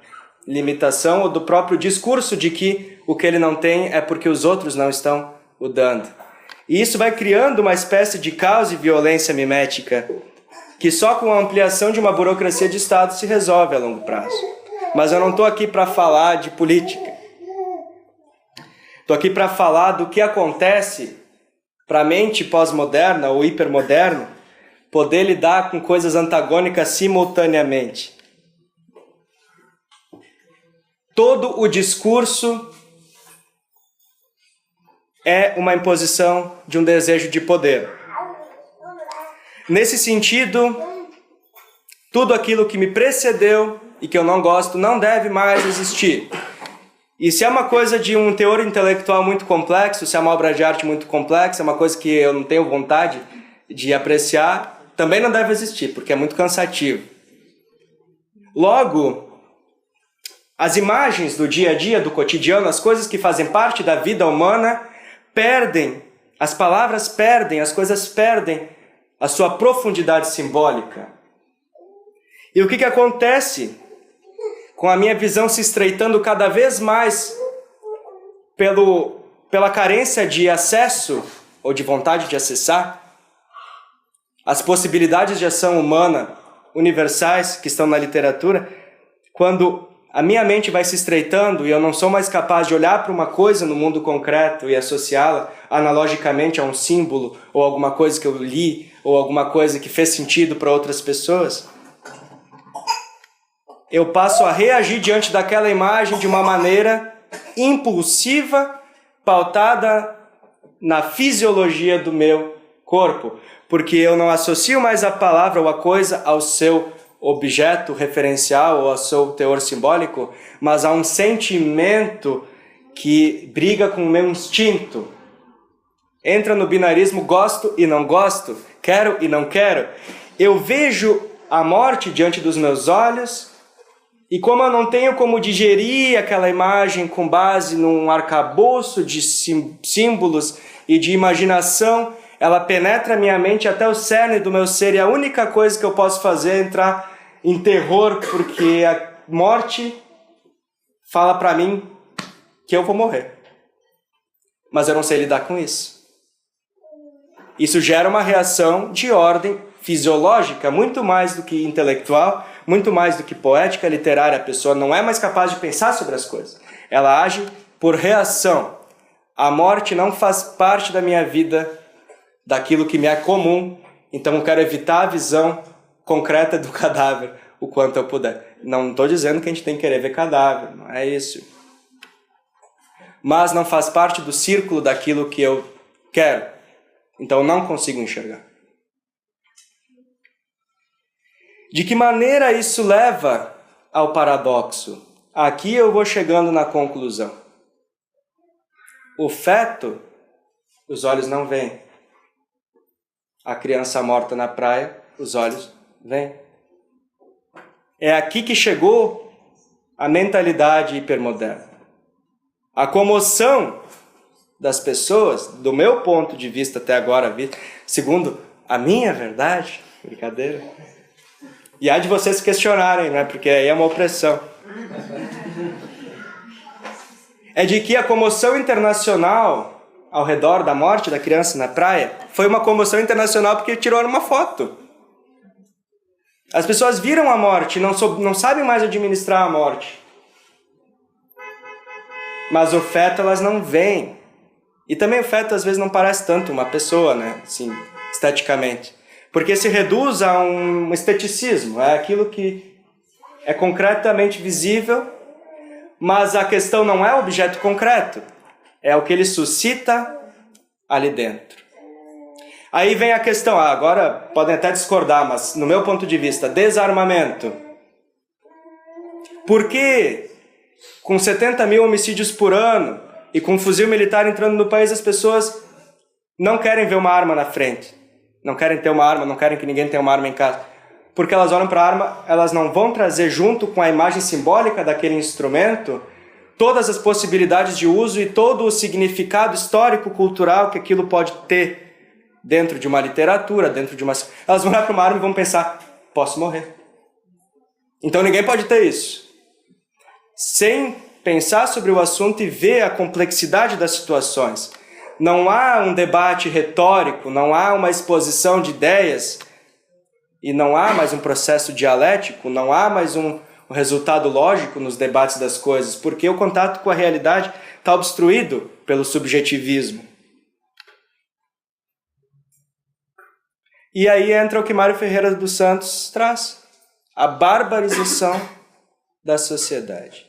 limitação ou do próprio discurso de que o que ele não tem é porque os outros não estão o dando. E isso vai criando uma espécie de caos e violência mimética que só com a ampliação de uma burocracia de Estado se resolve a longo prazo. Mas eu não estou aqui para falar de política. Estou aqui para falar do que acontece para a mente pós-moderna ou hipermoderna poder lidar com coisas antagônicas simultaneamente. Todo o discurso é uma imposição de um desejo de poder. Nesse sentido, tudo aquilo que me precedeu e que eu não gosto não deve mais existir. E se é uma coisa de um teor intelectual muito complexo, se é uma obra de arte muito complexa, é uma coisa que eu não tenho vontade de apreciar, também não deve existir, porque é muito cansativo. Logo, as imagens do dia a dia, do cotidiano, as coisas que fazem parte da vida humana, perdem, as palavras perdem, as coisas perdem a sua profundidade simbólica. E o que acontece com a minha visão se estreitando cada vez mais pela carência de acesso ou de vontade de acessar as possibilidades de ação humana universais que estão na literatura, quando a minha mente vai se estreitando e eu não sou mais capaz de olhar para uma coisa no mundo concreto e associá-la analogicamente a um símbolo ou alguma coisa que eu li ou alguma coisa que fez sentido para outras pessoas, eu passo a reagir diante daquela imagem de uma maneira impulsiva, pautada na fisiologia do meu corpo, porque eu não associo mais a palavra ou a coisa ao seu objeto referencial ou ao seu teor simbólico, mas a um sentimento que briga com o meu instinto. Entra no binarismo gosto e não gosto, quero e não quero. Eu vejo a morte diante dos meus olhos e como eu não tenho como digerir aquela imagem com base num arcabouço de símbolos e de imaginação, ela penetra minha mente até o cerne do meu ser e a única coisa que eu posso fazer é entrar em terror, porque a morte fala para mim que eu vou morrer. Mas eu não sei lidar com isso. Isso gera uma reação de ordem fisiológica, muito mais do que intelectual, muito mais do que poética, literária. A pessoa não é mais capaz de pensar sobre as coisas. Ela age por reação. A morte não faz parte da minha vida, daquilo que me é comum, então eu quero evitar a visão concreta do cadáver o quanto eu puder. Não estou dizendo que a gente tem que querer ver cadáver, não é isso. Mas não faz parte do círculo daquilo que eu quero. Então eu não consigo enxergar. De que maneira isso leva ao paradoxo? Aqui eu vou chegando na conclusão. O feto, os olhos não veem. A criança morta na praia, os olhos veem. É aqui que chegou a mentalidade hipermoderna. A comoção das pessoas, do meu ponto de vista até agora, segundo a minha verdade, brincadeira, e há de vocês questionarem, né? Porque aí é uma opressão. É de que a comoção internacional ao redor da morte da criança na praia foi uma comoção internacional porque tiraram uma foto. As pessoas viram a morte, não sabem mais administrar a morte. Mas o feto elas não veem. E também o feto às vezes não parece tanto uma pessoa, né? Assim, esteticamente. Porque se reduz a um esteticismo. É aquilo que é concretamente visível, mas a questão não é o objeto concreto. É o que ele suscita ali dentro. Aí vem a questão, agora podem até discordar, mas no meu ponto de vista, desarmamento. Por que com 70 mil homicídios por ano e com um fuzil militar entrando no país, as pessoas não querem ver uma arma na frente? Não querem ter uma arma, não querem que ninguém tenha uma arma em casa. Porque elas olham para a arma, elas não vão trazer junto com a imagem simbólica daquele instrumento todas as possibilidades de uso e todo o significado histórico, cultural que aquilo pode ter dentro de uma literatura, dentro de uma... Elas vão olhar para uma arma e vão pensar, posso morrer. Então ninguém pode ter isso. Sem pensar sobre o assunto e ver a complexidade das situações. Não há um debate retórico, não há uma exposição de ideias e não há mais um processo dialético, não há mais um resultado lógico nos debates das coisas, porque o contato com a realidade está obstruído pelo subjetivismo. E aí entra o que Mário Ferreira dos Santos traz, a barbarização da sociedade.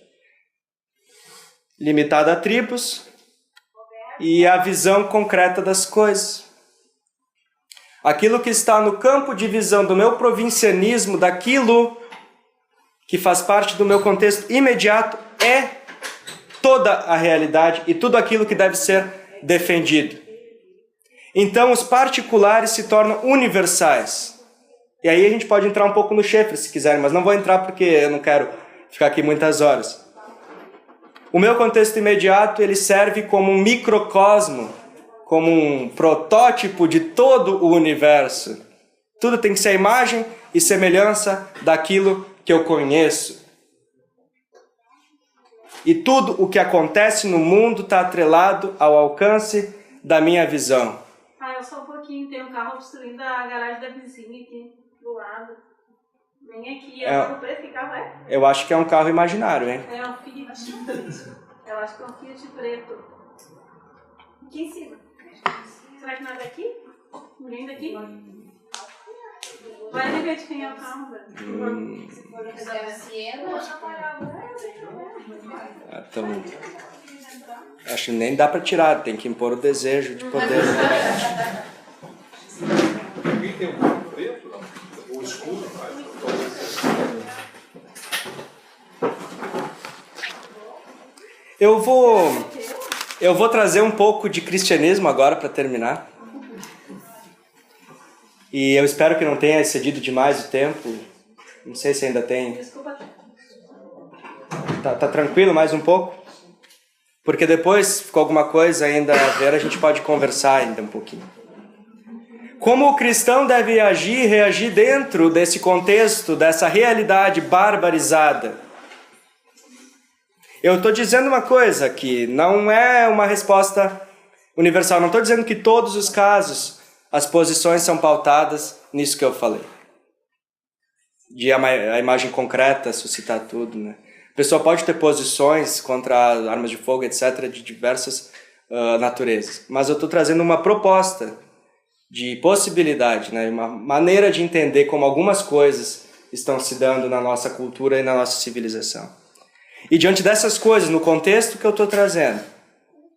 Limitada a tribos e a visão concreta das coisas. Aquilo que está no campo de visão do meu provincianismo, daquilo que faz parte do meu contexto imediato, é toda a realidade e tudo aquilo que deve ser defendido. Então os particulares se tornam universais. E aí a gente pode entrar um pouco no Schaeffer se quiserem, mas não vou entrar porque eu não quero ficar aqui muitas horas. O meu contexto imediato ele serve como um microcosmo, como um protótipo de todo o universo. Tudo tem que ser a imagem e semelhança daquilo que eu conheço. E tudo o que acontece no mundo está atrelado ao alcance da minha visão. Eu só um pouquinho, tem um carro obstruindo a garagem da vizinha aqui do lado. Vem aqui, eu preto, que carro é? Eu acho que é um carro imaginário, hein? É um Fiat. Eu acho que é um Fiat preto. Aqui em cima. Será que não é daqui? Ninguém daqui? Vai negatinho a calma. Então, acho que nem dá para tirar, tem que impor o desejo de poder. Alguém tem um preto? O escuro? Eu vou trazer um pouco de cristianismo agora para terminar. E eu espero que não tenha excedido demais o tempo. Não sei se ainda tem. Desculpa. Tá tranquilo mais um pouco? Porque depois, se ficou alguma coisa ainda a ver, a gente pode conversar ainda um pouquinho. Como o cristão deve agir e reagir dentro desse contexto, dessa realidade barbarizada? Eu estou dizendo uma coisa que não é uma resposta universal. Não estou dizendo que todos os casos as posições são pautadas nisso que eu falei. De a imagem concreta suscitar tudo, né? A pessoa pode ter posições contra armas de fogo, etc., de diversas naturezas. Mas eu estou trazendo uma proposta de possibilidade, né? Uma maneira de entender como algumas coisas estão se dando na nossa cultura e na nossa civilização. E diante dessas coisas, no contexto que eu estou trazendo,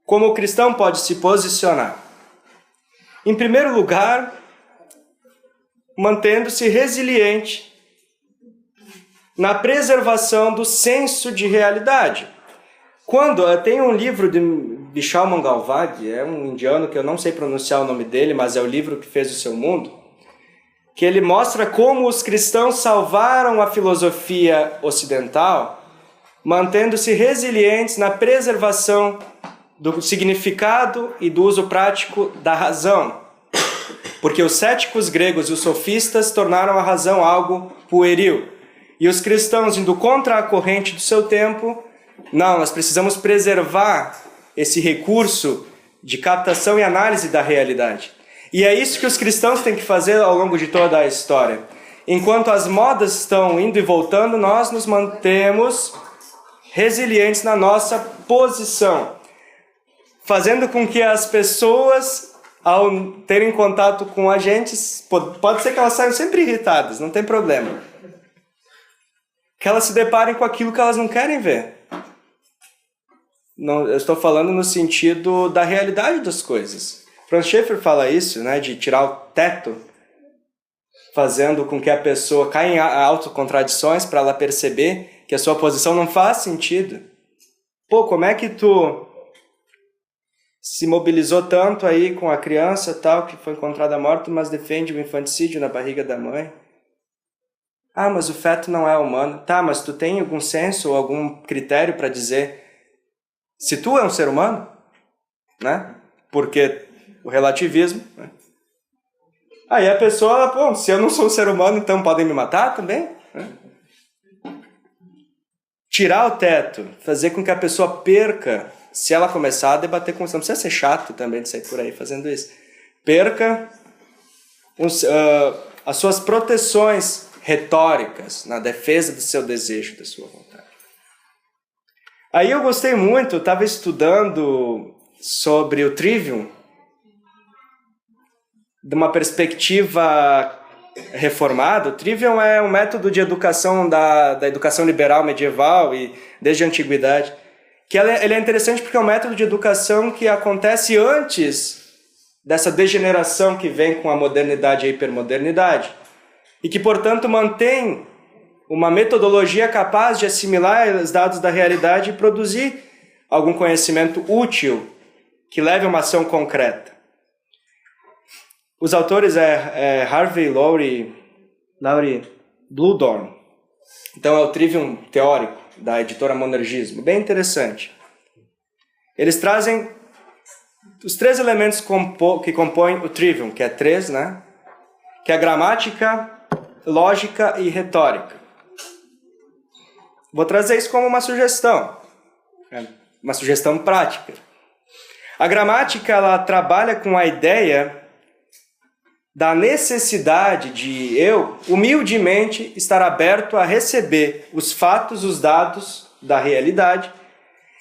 como o cristão pode se posicionar? Em primeiro lugar, mantendo-se resiliente na preservação do senso de realidade. Tem um livro de Vishal Mangalwadi, é um indiano que eu não sei pronunciar o nome dele, mas é o livro que fez o seu mundo, que ele mostra como os cristãos salvaram a filosofia ocidental, mantendo-se resilientes na preservação do significado e do uso prático da razão. Porque os céticos gregos e os sofistas tornaram a razão algo pueril. E os cristãos, indo contra a corrente do seu tempo, não, nós precisamos preservar esse recurso de captação e análise da realidade. E é isso que os cristãos têm que fazer ao longo de toda a história. Enquanto as modas estão indo e voltando, nós nos mantemos resilientes na nossa posição, fazendo com que as pessoas, ao terem contato com a gente, pode ser que elas saiam sempre irritadas, não tem problema, que elas se deparem com aquilo que elas não querem ver. Não, eu estou falando no sentido da realidade das coisas. Franz Schaeffer fala isso, né, de tirar o teto, fazendo com que a pessoa caia em autocontradições para ela perceber que a sua posição não faz sentido. Pô, como é que tu se mobilizou tanto aí com a criança tal, que foi encontrada morta, mas defende o infanticídio na barriga da mãe? Ah, mas o feto não é humano. Tá, mas tu tem algum senso ou algum critério para dizer se tu é um ser humano? Né? Porque o relativismo... Né? Aí a pessoa, pô, se eu não sou um ser humano, então podem me matar também? Né? Tirar o teto, fazer com que a pessoa perca, se ela começar a debater com você, não precisa ser chato também de sair por aí fazendo isso, perca as suas proteções retóricas na defesa do seu desejo, da sua vontade. Aí eu gostei muito, eu estava estudando sobre o Trivium, de uma perspectiva reformada. O Trivium é um método de educação da educação liberal medieval e desde a antiguidade, que ele é interessante porque é um método de educação que acontece antes dessa degeneração que vem com a modernidade e a hipermodernidade, e que, portanto, mantém uma metodologia capaz de assimilar os dados da realidade e produzir algum conhecimento útil que leve a uma ação concreta. Os autores é Harvey Lowry Bluedorn. Então é o Trivium teórico da editora Monergismo. Bem interessante. Eles trazem os três elementos que compõem o Trivium, que é três, né? Que é gramática, lógica e retórica. Vou trazer isso como uma sugestão prática. A gramática, ela trabalha com a ideia da necessidade de eu, humildemente, estar aberto a receber os fatos, os dados da realidade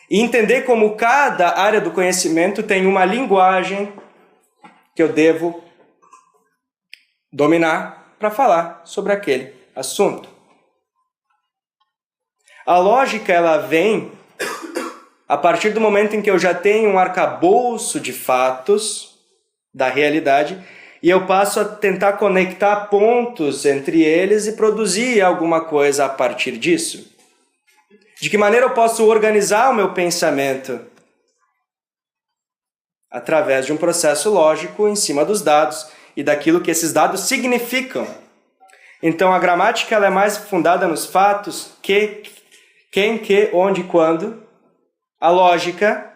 e entender como cada área do conhecimento tem uma linguagem que eu devo dominar para falar sobre aquele assunto. A lógica, ela vem a partir do momento em que eu já tenho um arcabouço de fatos da realidade e eu passo a tentar conectar pontos entre eles e produzir alguma coisa a partir disso. De que maneira eu posso organizar o meu pensamento? Através de um processo lógico em cima dos dados e daquilo que esses dados significam. Então, a gramática ela é mais fundada nos fatos, quem, que, onde, quando. A lógica,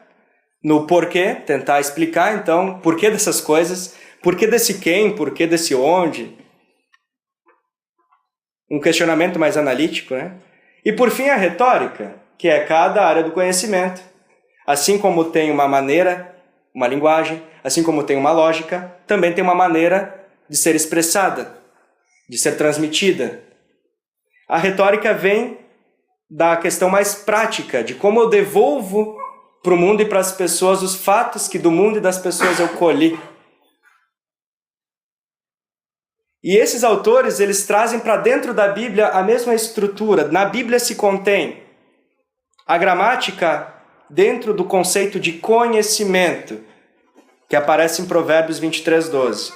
no porquê, tentar explicar, então, porquê dessas coisas, porquê desse quem, porquê desse onde. Um questionamento mais analítico, né? E, por fim, a retórica, que é cada área do conhecimento. Assim como tem uma maneira, uma linguagem, assim como tem uma lógica, também tem uma maneira de ser expressada, de ser transmitida. A retórica vem da questão mais prática, de como eu devolvo para o mundo e para as pessoas os fatos que do mundo e das pessoas eu colhi. E esses autores, eles trazem para dentro da Bíblia a mesma estrutura. Na Bíblia se contém a gramática dentro do conceito de conhecimento, que aparece em Provérbios 23:12.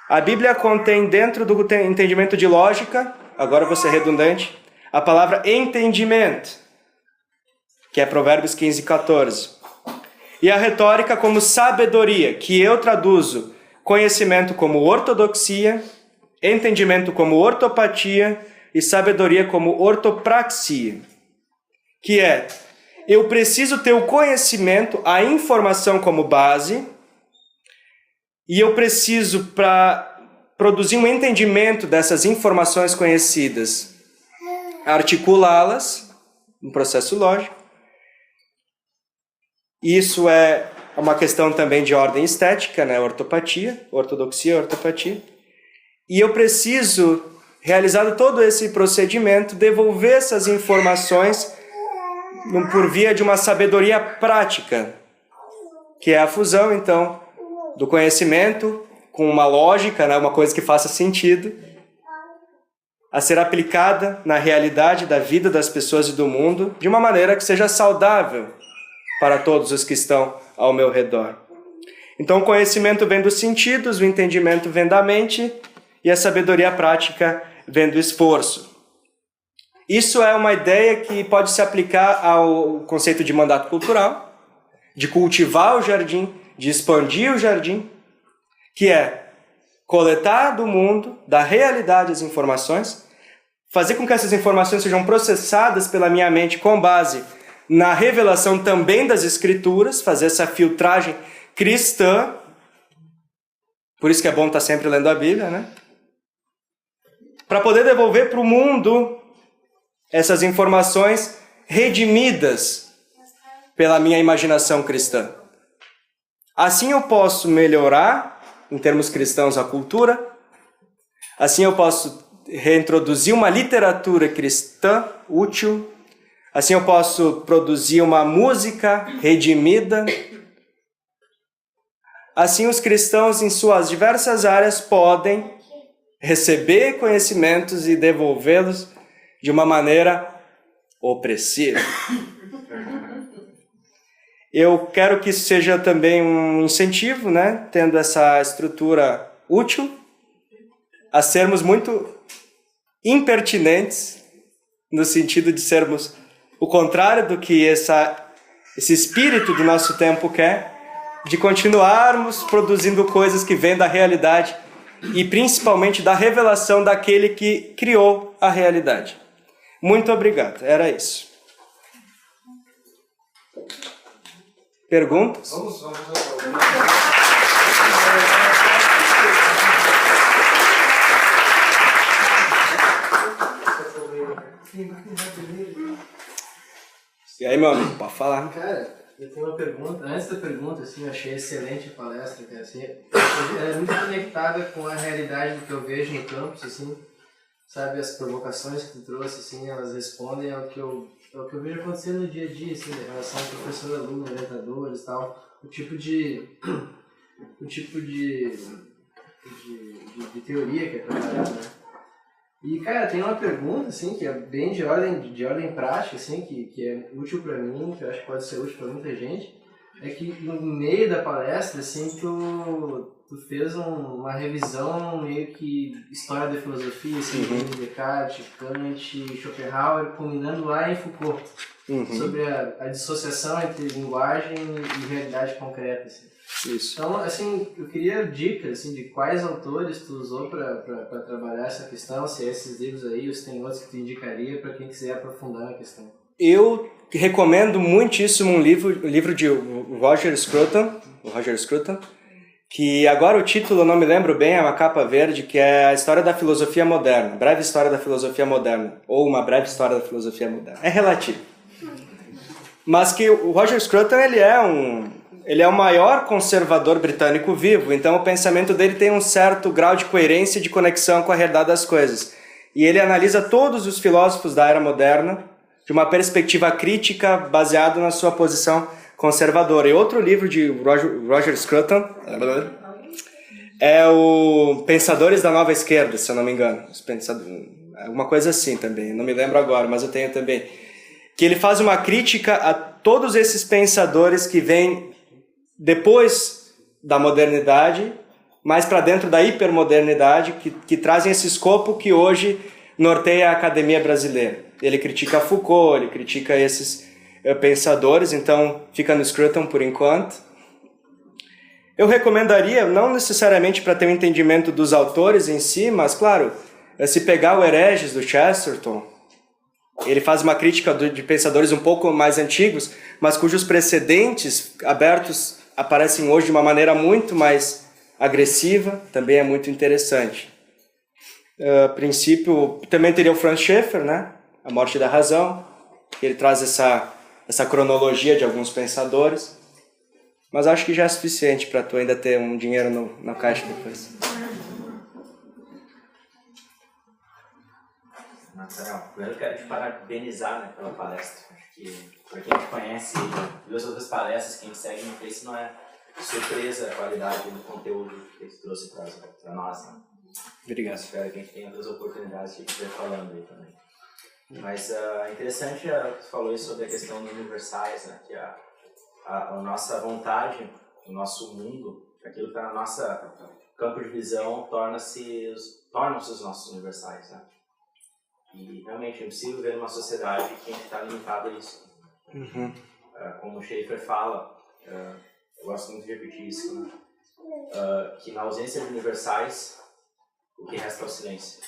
A Bíblia contém dentro do entendimento de lógica, agora vou ser redundante, a palavra entendimento, que é Provérbios 15:14. E a retórica como sabedoria, que eu traduzo conhecimento como ortodoxia, entendimento como ortopatia e sabedoria como ortopraxia. Que é, eu preciso ter o conhecimento, a informação como base, e eu preciso, para produzir um entendimento dessas informações conhecidas, articulá-las, um processo lógico. Isso é uma questão também de ordem estética, né? Ortopatia, ortodoxia, ortopatia. E eu preciso, realizado todo esse procedimento, devolver essas informações por via de uma sabedoria prática, que é a fusão, então, do conhecimento com uma lógica, né? Uma coisa que faça sentido, a ser aplicada na realidade da vida das pessoas e do mundo, de uma maneira que seja saudável para todos os que estão ao meu redor. Então, o conhecimento vem dos sentidos, o entendimento vem da mente e a sabedoria prática vem do esforço. Isso é uma ideia que pode se aplicar ao conceito de mandato cultural, de cultivar o jardim, de expandir o jardim, que é coletar do mundo, da realidade, as informações, fazer com que essas informações sejam processadas pela minha mente com base na revelação também das Escrituras, fazer essa filtragem cristã. Por isso que é bom estar sempre lendo a Bíblia, né? Para poder devolver para o mundo essas informações redimidas pela minha imaginação cristã. Assim eu posso melhorar, em termos cristãos, a cultura. Assim eu posso reintroduzir uma literatura cristã útil. Assim eu posso produzir uma música redimida. Assim os cristãos, em suas diversas áreas, podem receber conhecimentos e devolvê-los de uma maneira opressiva. Eu quero que isso seja também um incentivo, né? Tendo essa estrutura útil, a sermos muito impertinentes, no sentido de sermos o contrário do que esse espírito do nosso tempo quer, de continuarmos produzindo coisas que vêm da realidade e principalmente da revelação daquele que criou a realidade. Muito obrigado, era isso. Perguntas? Vamos. E aí, meu amigo, pode falar. Cara, eu tenho uma pergunta. Antes da pergunta, assim, eu achei excelente a palestra, cara, assim, ela é muito conectada com a realidade do que eu vejo em campos, assim, sabe, as provocações que tu trouxe, assim, elas respondem ao que eu vejo acontecendo no dia a dia, assim, em relação ao professor-aluno, orientadores e tal, o tipo de de teoria que é trabalhado, né? E, cara, tem uma pergunta, assim, que é bem de ordem prática, assim, que é útil pra mim, que eu acho que pode ser útil pra muita gente, é que no meio da palestra, assim, tu fez uma revisão meio que história da filosofia, assim, Descartes, Kant, Schopenhauer, culminando lá em Foucault, sobre a dissociação entre linguagem e realidade concreta, assim. Isso. Então, assim, eu queria dicas, assim, de quais autores tu usou para trabalhar essa questão, se é esses livros aí, ou se tem outros que tu indicaria para quem quiser aprofundar na questão. Eu recomendo muitíssimo o livro de Roger Scruton, que agora o título eu não me lembro bem, é uma capa verde, que é a História da Filosofia Moderna, Breve História da Filosofia Moderna, ou Uma Breve História da Filosofia Moderna. É relativo. Mas que o Roger Scruton, ele é o maior conservador britânico vivo, então o pensamento dele tem um certo grau de coerência e de conexão com a realidade das coisas. E ele analisa todos os filósofos da era moderna de uma perspectiva crítica baseado na sua posição conservadora. E outro livro de Roger Scruton é o Pensadores da Nova Esquerda, se eu não me engano. Alguma coisa assim também, não me lembro agora, mas eu tenho também. Que ele faz uma crítica a todos esses pensadores que vêm depois da modernidade, mais para dentro da hipermodernidade, que trazem esse escopo que hoje norteia a academia brasileira. Ele critica Foucault, ele critica esses pensadores, então fica no Scruton por enquanto. Eu recomendaria, não necessariamente para ter um entendimento dos autores em si, mas claro, se pegar o Hereges do Chesterton, ele faz uma crítica de pensadores um pouco mais antigos, mas cujos precedentes abertos aparecem hoje de uma maneira muito mais agressiva, também é muito interessante. A princípio, também teria o Franz Schaeffer, né? A Morte da Razão, ele traz essa cronologia de alguns pensadores, mas acho que já é suficiente para tu ainda ter um dinheiro na caixa depois. Nathanael, primeiro eu quero te parabenizar, né, pela palestra. Acho que, para quem te conhece, duas outras palestras que a gente segue no Face, não é surpresa a qualidade do conteúdo que tu trouxe para nós. Né? Obrigado. Espero que a gente tenha outras oportunidades de estiver falando aí também. Mas é interessante, tu falou isso sobre a questão dos universais, né, que a nossa vontade, o nosso mundo, aquilo que está no nosso campo de visão, tornam-se os nossos universais, né? E realmente é impossível ver uma sociedade que a gente está limitado a isso. Como o Schaeffer fala, eu gosto muito de repetir isso, né? Que na ausência de universais, o que resta é o silêncio.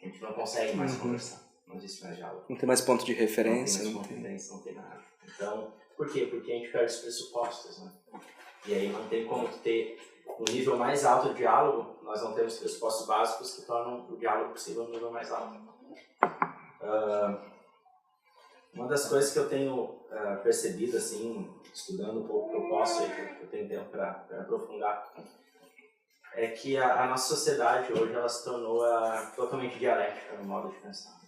A gente não consegue mais conversar, não existe mais diálogo. Não tem mais ponto de referência. Não tem nada. Então, por quê? Porque a gente perde os pressupostos, né? E aí não tem como ter no nível mais alto de diálogo, nós não temos pressupostos básicos que tornam o diálogo possível no nível mais alto. Uma das coisas que eu tenho percebido, assim, estudando um pouco que eu posso, que eu tenho tempo para aprofundar, é que a nossa sociedade hoje ela se tornou totalmente dialética no modo de pensar.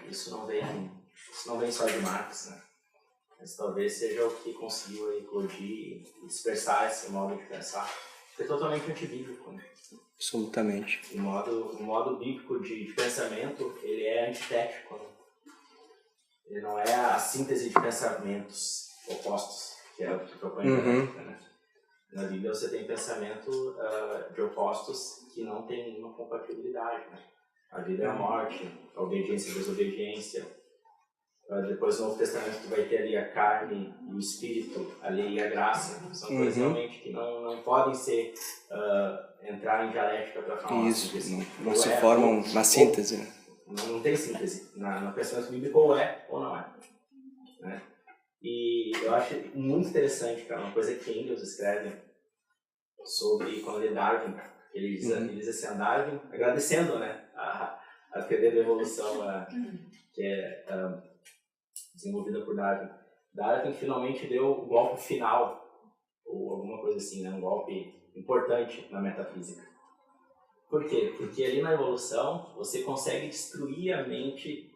Isso não vem só de Marx, né? Mas talvez seja o que conseguiu eclodir e dispersar esse modo de pensar. É totalmente antibíblico, né? Absolutamente. O modo bíblico de pensamento, ele é antitético, né? Ele não é a síntese de pensamentos opostos, que é o que propõe a dialética, né? Na Bíblia você tem pensamento de opostos que não tem nenhuma compatibilidade, né? A vida é a morte, a obediência e a desobediência. Depois no Novo Testamento tu vai ter ali a carne e o espírito, a lei e a graça. São coisas realmente que não podem ser entrar em dialética para falar. Isso, não se formam uma síntese. Né? Não tem síntese. No pensamento bíblico ou é ou não é. Né? E eu acho muito interessante, cara, uma coisa que Engels escreve sobre quando ele é Darwin. Ele diz assim, a Darwin, agradecendo, né, a teoria da evolução que é desenvolvida por Darwin. Darwin finalmente deu o golpe final, ou alguma coisa assim, né? Um golpe importante na metafísica. Por quê? Porque ali na evolução você consegue destruir a mente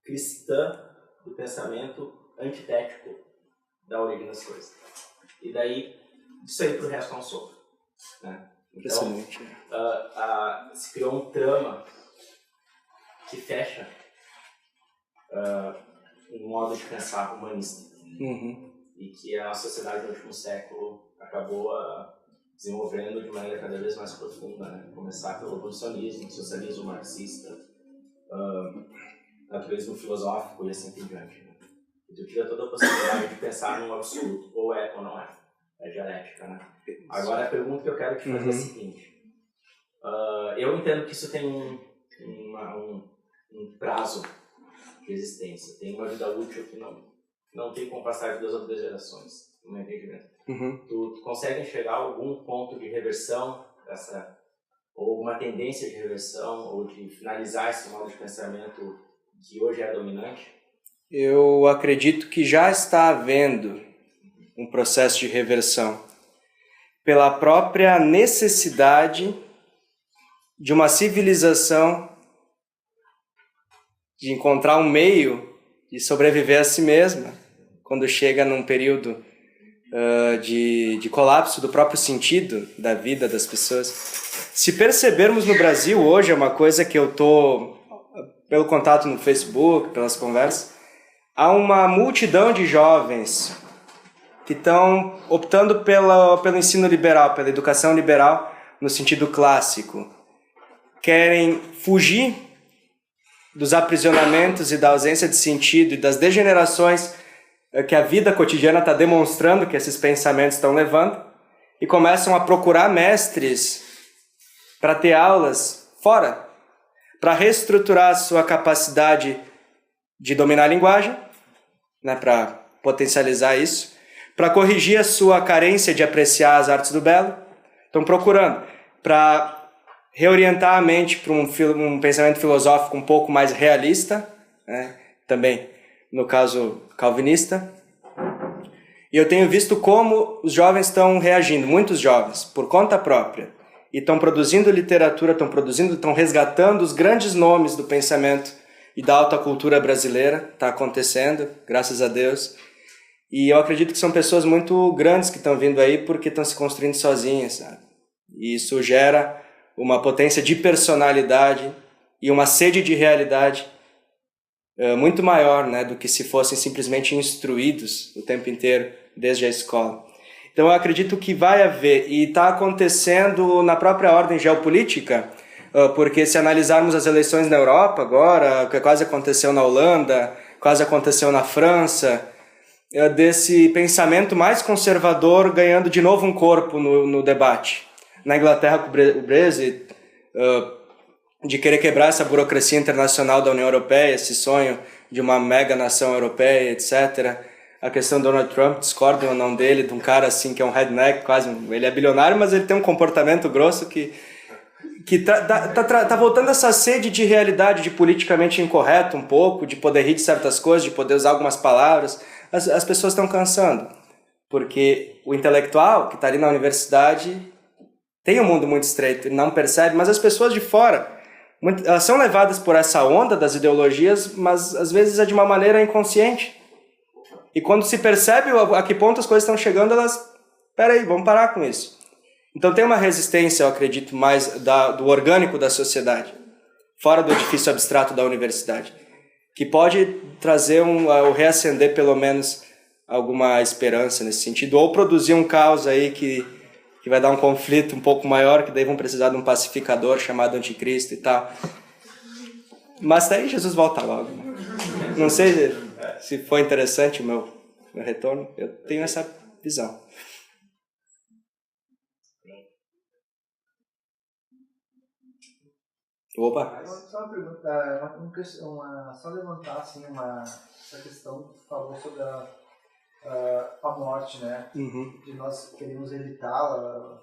cristã do pensamento antitético da origem das coisas. E daí, disso aí pro resto é um sopro. né? Então, Impressionante. se criou um trama que fecha um modo de pensar humanista. Uhum. E que a sociedade no último século acabou desenvolvendo de maneira cada vez mais profunda, né? Começar pelo evolucionismo, socialismo marxista, naturalismo filosófico e assim por diante. Né? E tu tira toda a possibilidade de pensar num absoluto, ou é ou não é. É dialética, né? Agora a pergunta que eu quero te fazer é a seguinte. Eu entendo que isso tem um prazo de existência, tem uma vida útil que não tem como passar de 2 ou 3 gerações, no meu entendimento. Uhum. Tu consegue enxergar algum ponto de reversão ou alguma tendência de reversão, ou de finalizar esse modo de pensamento que hoje é dominante? Eu acredito que já está havendo um processo de reversão pela própria necessidade de uma civilização de encontrar um meio de sobreviver a si mesma quando chega num período de colapso do próprio sentido da vida das pessoas. Se percebermos no Brasil hoje, é uma coisa que eu pelo contato no Facebook, pelas conversas, há uma multidão de jovens que estão optando pelo ensino liberal, pela educação liberal no sentido clássico. Querem fugir dos aprisionamentos e da ausência de sentido e das degenerações que a vida cotidiana está demonstrando que esses pensamentos estão levando e começam a procurar mestres para ter aulas fora, para reestruturar a sua capacidade de dominar a linguagem, né, para potencializar isso, para corrigir a sua carência de apreciar as artes do belo. Estão procurando para reorientar a mente para um pensamento filosófico um pouco mais realista, né? Também, no caso, calvinista. E eu tenho visto como os jovens estão reagindo, muitos jovens, por conta própria, e estão produzindo literatura, estão resgatando os grandes nomes do pensamento e da alta cultura brasileira. Está acontecendo, graças a Deus. E eu acredito que são pessoas muito grandes que estão vindo aí porque estão se construindo sozinhas, sabe? E isso gera uma potência de personalidade e uma sede de realidade muito maior, né, do que se fossem simplesmente instruídos o tempo inteiro, desde a escola. Então eu acredito que vai haver, e está acontecendo na própria ordem geopolítica, porque se analisarmos as eleições na Europa agora, que quase aconteceu na Holanda, quase aconteceu na França, desse pensamento mais conservador ganhando de novo um corpo no debate. Na Inglaterra, com o Brexit, de querer quebrar essa burocracia internacional da União Europeia, esse sonho de uma mega nação europeia, etc. A questão do Donald Trump, discordam ou não dele, de um cara assim que é um redneck, quase, ele é bilionário, mas ele tem um comportamento grosso que tá voltando essa sede de realidade, de politicamente incorreto um pouco, de poder rir de certas coisas, de poder usar algumas palavras. As pessoas estão cansando, porque o intelectual que está ali na universidade tem um mundo muito estreito, ele não percebe, mas as pessoas de fora, elas são levadas por essa onda das ideologias, mas às vezes é de uma maneira inconsciente. E quando se percebe a que ponto as coisas estão chegando, elas, peraí, vamos parar com isso. Então tem uma resistência, eu acredito, mais do orgânico da sociedade, fora do edifício abstrato da universidade, que pode trazer ou reacender pelo menos alguma esperança nesse sentido, ou produzir um caos aí que vai dar um conflito um pouco maior, que daí vão precisar de um pacificador chamado anticristo e tal. Mas daí Jesus volta logo. Não sei se foi interessante o meu retorno, eu tenho essa visão. Opa! Só uma pergunta, só levantar assim, essa questão que tu falou sobre a morte, né? Uhum. De nós queremos evitá-la,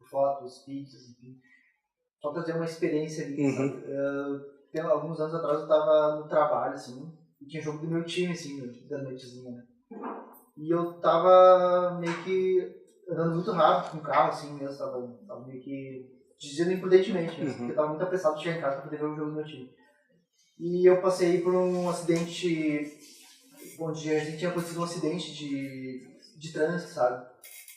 fotos, vídeos, enfim. Só para ter uma experiência ali. Uhum. Alguns anos atrás eu estava no trabalho, assim, e tinha jogo do meu time, assim, da noitezinha, né? E eu tava meio que andando muito rápido com o carro, assim mesmo, tava meio que dizendo imprudentemente, né? Porque eu tava muito apressado de chegar em casa para poder ver o jogo do meu time. E eu passei por um acidente onde a gente tinha acontecido um acidente de trânsito, sabe?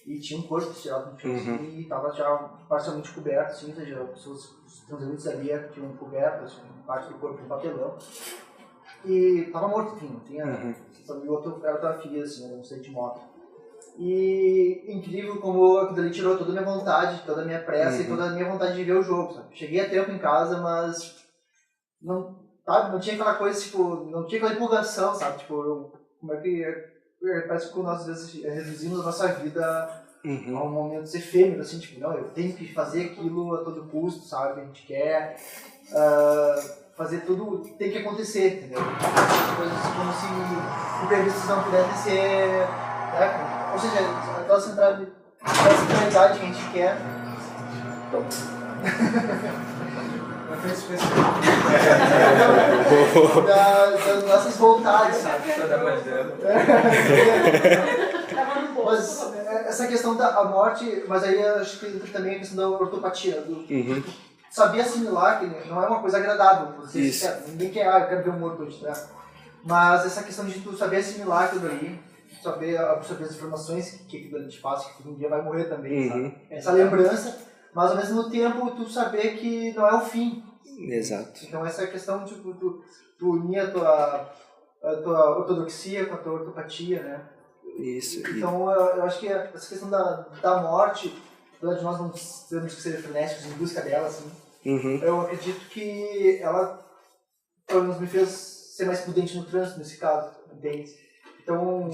e tinha um corpo estirado no chão, assim, e estava já parcialmente coberto, assim, ou seja, os transeuntes ali tinham coberto, assim, parte do corpo de papelão. E estava morto, enfim, não tinha... E o outro cara estava ferido, assim, não sei, de moto. E incrível como aquilo ali tirou toda a minha vontade, toda a minha pressa e toda a minha vontade de ver o jogo, sabe? Cheguei a tempo em casa, mas não, sabe, não tinha aquela coisa, tipo, não tinha aquela empolgação, sabe? Tipo, como é que parece que nós às vezes reduzimos a nossa vida a um momento efêmero, assim, tipo, não, eu tenho que fazer aquilo a todo custo, sabe? A gente quer fazer tudo, tem que acontecer, entendeu? Coisas como se imprevistos não pudessem ser, né? Ou seja, aquela centralidade que a gente quer. Das nossas vontades, sabe? Mas essa questão da morte, mas aí eu acho que entra também a questão da ortopatia, saber assimilar que não é uma coisa agradável, ninguém quer, eu quero ver um morto hoje, né? Mas essa questão de tu saber assimilar aquilo ali, saber absorver as informações que aquilo ali te faz, que tu um dia vai morrer também, sabe? Essa lembrança, mas ao mesmo tempo tu saber que não é o fim. Exato. Então essa questão de tu unir a tua ortodoxia com a tua ortopatia, né? Isso. Então eu acho que essa questão da morte, apesar de nós não temos que ser frenéticos em busca dela, assim, eu acredito que ela, pelo menos, me fez ser mais prudente no trânsito nesse caso, entende? Então,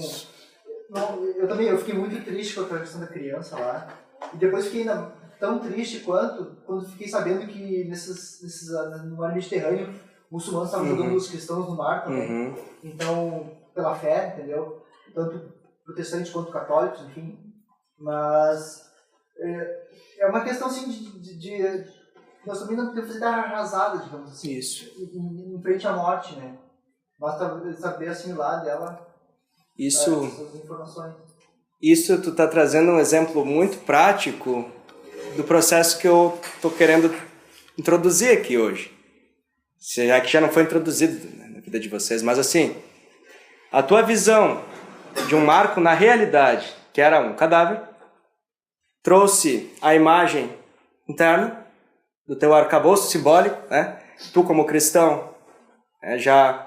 eu fiquei muito triste com a questão da criança lá, e depois fiquei tão triste quando fiquei sabendo que no mar Mediterrâneo, muçulmanos estavam jogando os cristãos no mar também, então, pela fé, entendeu? Tanto protestantes quanto católicos, enfim, mas é uma questão assim de nós também não podemos dar arrasada, digamos assim, em frente à morte, né? Basta saber assimilar dela essas informações. Isso tu tá trazendo um exemplo muito prático do processo que eu tô querendo introduzir aqui hoje, já que já não foi introduzido, né, na vida de vocês, mas assim, a tua visão de um marco na realidade, que era um cadáver, trouxe a imagem interna do teu arcabouço simbólico, né? Tu como cristão já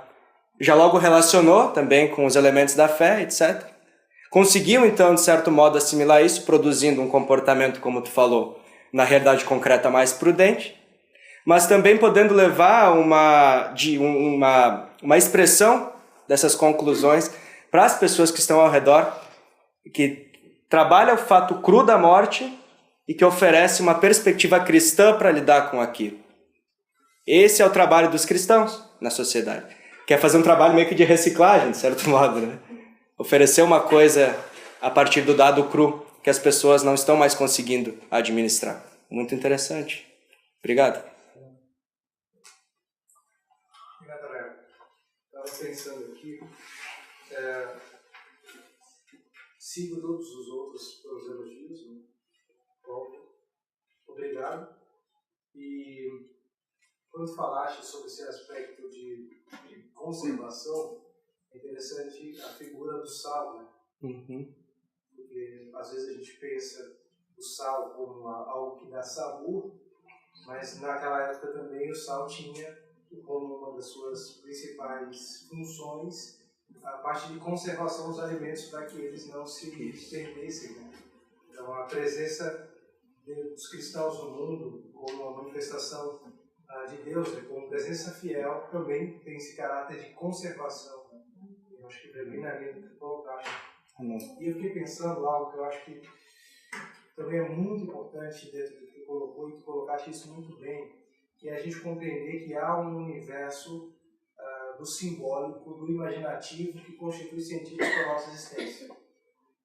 logo relacionou também com os elementos da fé, etc. Conseguiu então, de certo modo, assimilar isso, produzindo um comportamento, como tu falou, na realidade concreta mais prudente, mas também podendo levar uma expressão dessas conclusões para as pessoas que estão ao redor, que trabalha o fato cru da morte e que oferece uma perspectiva cristã para lidar com aquilo. Esse é o trabalho dos cristãos na sociedade. Quer fazer um trabalho meio que de reciclagem, de certo modo, né? Oferecer uma coisa a partir do dado cru que as pessoas não estão mais conseguindo administrar. Muito interessante. Obrigado. Obrigado, Léo. Estava pensando aqui, sigo todos os outros pelos elogios, né? Obrigado. E quando falaste sobre esse aspecto de conservação, é interessante a figura do sal, né? Porque às vezes a gente pensa o sal como algo que dá sabor, mas naquela época também o sal tinha como uma das suas principais funções a parte de conservação dos alimentos para que eles não se perdessem, né? Então a presença dos cristãos no mundo como uma manifestação de Deus, né, como presença fiel, também tem esse caráter de conservação, né? Eu acho que bem na linha do que tu colocaste. E eu fiquei pensando algo que eu acho que também é muito importante dentro do que tu colocou, e tu colocaste isso muito bem, que é a gente compreender que há um universo do simbólico, do imaginativo, que constitui sentido para a nossa existência.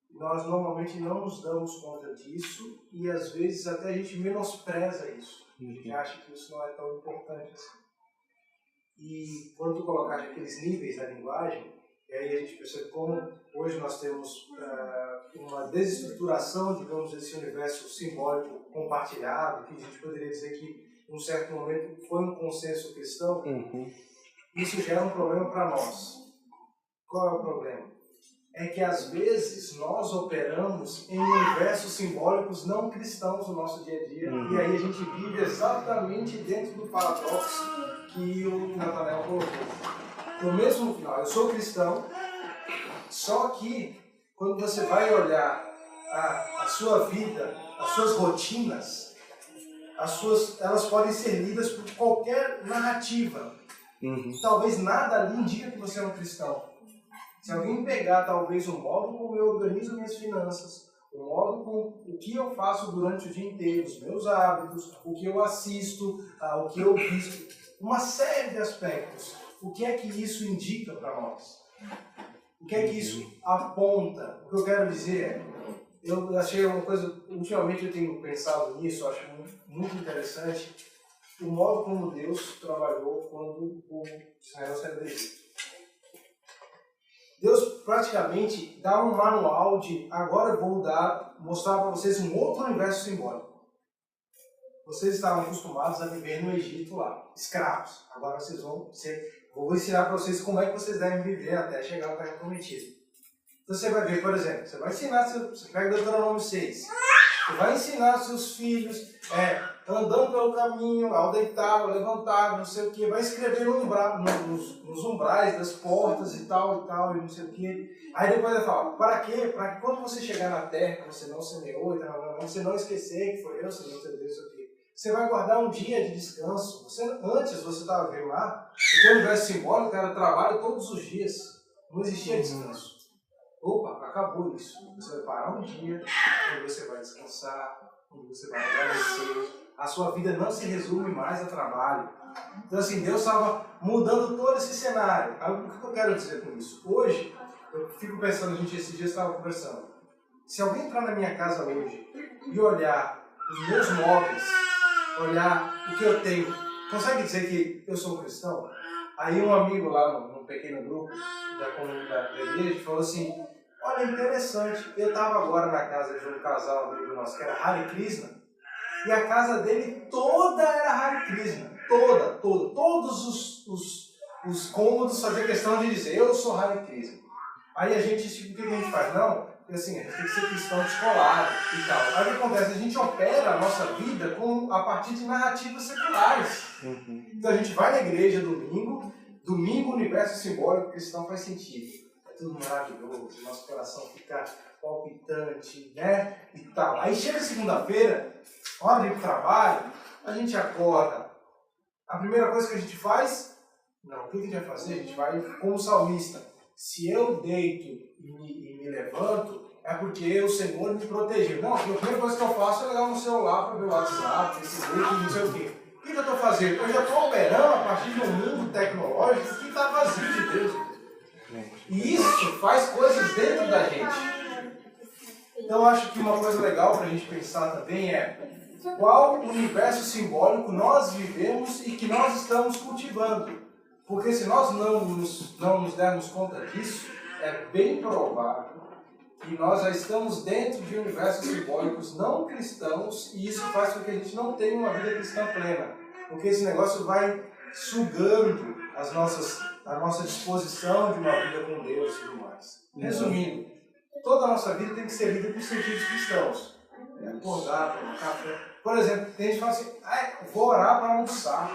Nós normalmente não nos damos conta disso e às vezes até a gente menospreza isso. A gente acha que isso não é tão importante assim. E quando tu colocaste aqueles níveis da linguagem, e aí a gente percebe como hoje nós temos uma desestruturação, digamos, desse universo simbólico compartilhado, que a gente poderia dizer que em um certo momento foi um consenso cristão. Isso gera um problema para nós. Qual é o problema? é que às vezes nós operamos em universos simbólicos não cristãos no nosso dia a dia, e aí a gente vive exatamente dentro do paradoxo que o Natanael colocou. No mesmo final, eu sou cristão, só que quando você vai olhar a sua vida, as suas rotinas, elas podem ser lidas por qualquer narrativa. Talvez nada ali indica que você é um cristão. Se alguém pegar talvez o modo como eu organizo minhas finanças, o modo com o que eu faço durante o dia inteiro, os meus hábitos, o que eu assisto, o que eu visto, uma série de aspectos, o que é que isso indica para nós? O que é que isso aponta? O que eu quero dizer é, eu achei uma coisa, ultimamente eu tenho pensado nisso, acho muito interessante, o modo como Deus trabalhou quando o povo de Israel saiu do Egito. Deus praticamente dá um manual de, agora eu vou mostrar para vocês um outro universo simbólico. Vocês estavam acostumados a viver no Egito lá, escravos. Agora vocês vou ensinar para vocês como é que vocês devem viver até chegar ao Terra Prometida. Então você vai ver, por exemplo, você vai ensinar, você pega Deuteronômio 6, você vai ensinar seus filhos, andando pelo caminho, ao deitar, ao levantar, não sei o que, vai escrever nos umbrais das portas e tal, e não sei o que. Aí depois ele fala, para quê? Para que quando você chegar na terra, que você não semeou, você não esquecer que foi eu, Senhor, seu Deus, isso aqui. Você vai guardar um dia de descanso. Antes você estava vendo lá, o teu universo simbólico era trabalho todos os dias. Não existia descanso. Opa, acabou isso. Você vai parar um dia, onde você vai descansar, onde você vai agradecer. A sua vida não se resume mais a trabalho. Então assim, Deus estava mudando todo esse cenário. O que eu quero dizer com isso? Hoje, eu fico pensando, a gente esses dias estava conversando. Se alguém entrar na minha casa hoje e olhar os meus móveis, olhar o que eu tenho, consegue dizer que eu sou um cristão? Aí um amigo lá num pequeno grupo da comunidade da igreja falou assim, olha, interessante, eu estava agora na casa de um casal amigo nosso que era Hare Krishna, e a casa dele toda era Hare Krishna, toda, todos os cômodos faziam questão de dizer, eu sou Hare Krishna. Aí a gente, o que a gente faz? Não, assim, a gente tem que ser cristão descolado e tal. Aí o que acontece? A gente opera a nossa vida a partir de narrativas seculares. Então a gente vai na igreja domingo o universo simbólico cristão faz sentido. É tudo maravilhoso, nosso coração fica palpitante, né? E tal. Aí chega segunda-feira, hora de ir pro trabalho, a gente acorda. A primeira coisa que a gente faz, não, o que a gente vai fazer? A gente vai como salmista. Se eu deito e me levanto, é porque o Senhor me protegeu. Não, a primeira coisa que eu faço é ligar no celular para ver o WhatsApp, receber, não sei o quê. O que eu estou fazendo? Eu já estou operando a partir de um mundo tecnológico que está vazio de Deus. E isso faz coisas dentro da gente. Então eu acho que uma coisa legal para a gente pensar também é qual universo simbólico nós vivemos e que nós estamos cultivando. Porque se nós não nos dermos conta disso, é bem provável que nós já estamos dentro de universos simbólicos não cristãos e isso faz com que a gente não tenha uma vida cristã plena. Porque esse negócio vai sugando a nossa disposição de uma vida com Deus e tudo mais. Resumindo, toda a nossa vida tem que ser lida por sentidos cristãos. Acordar, tomar café. Por exemplo, tem gente que fala assim, vou orar para almoçar.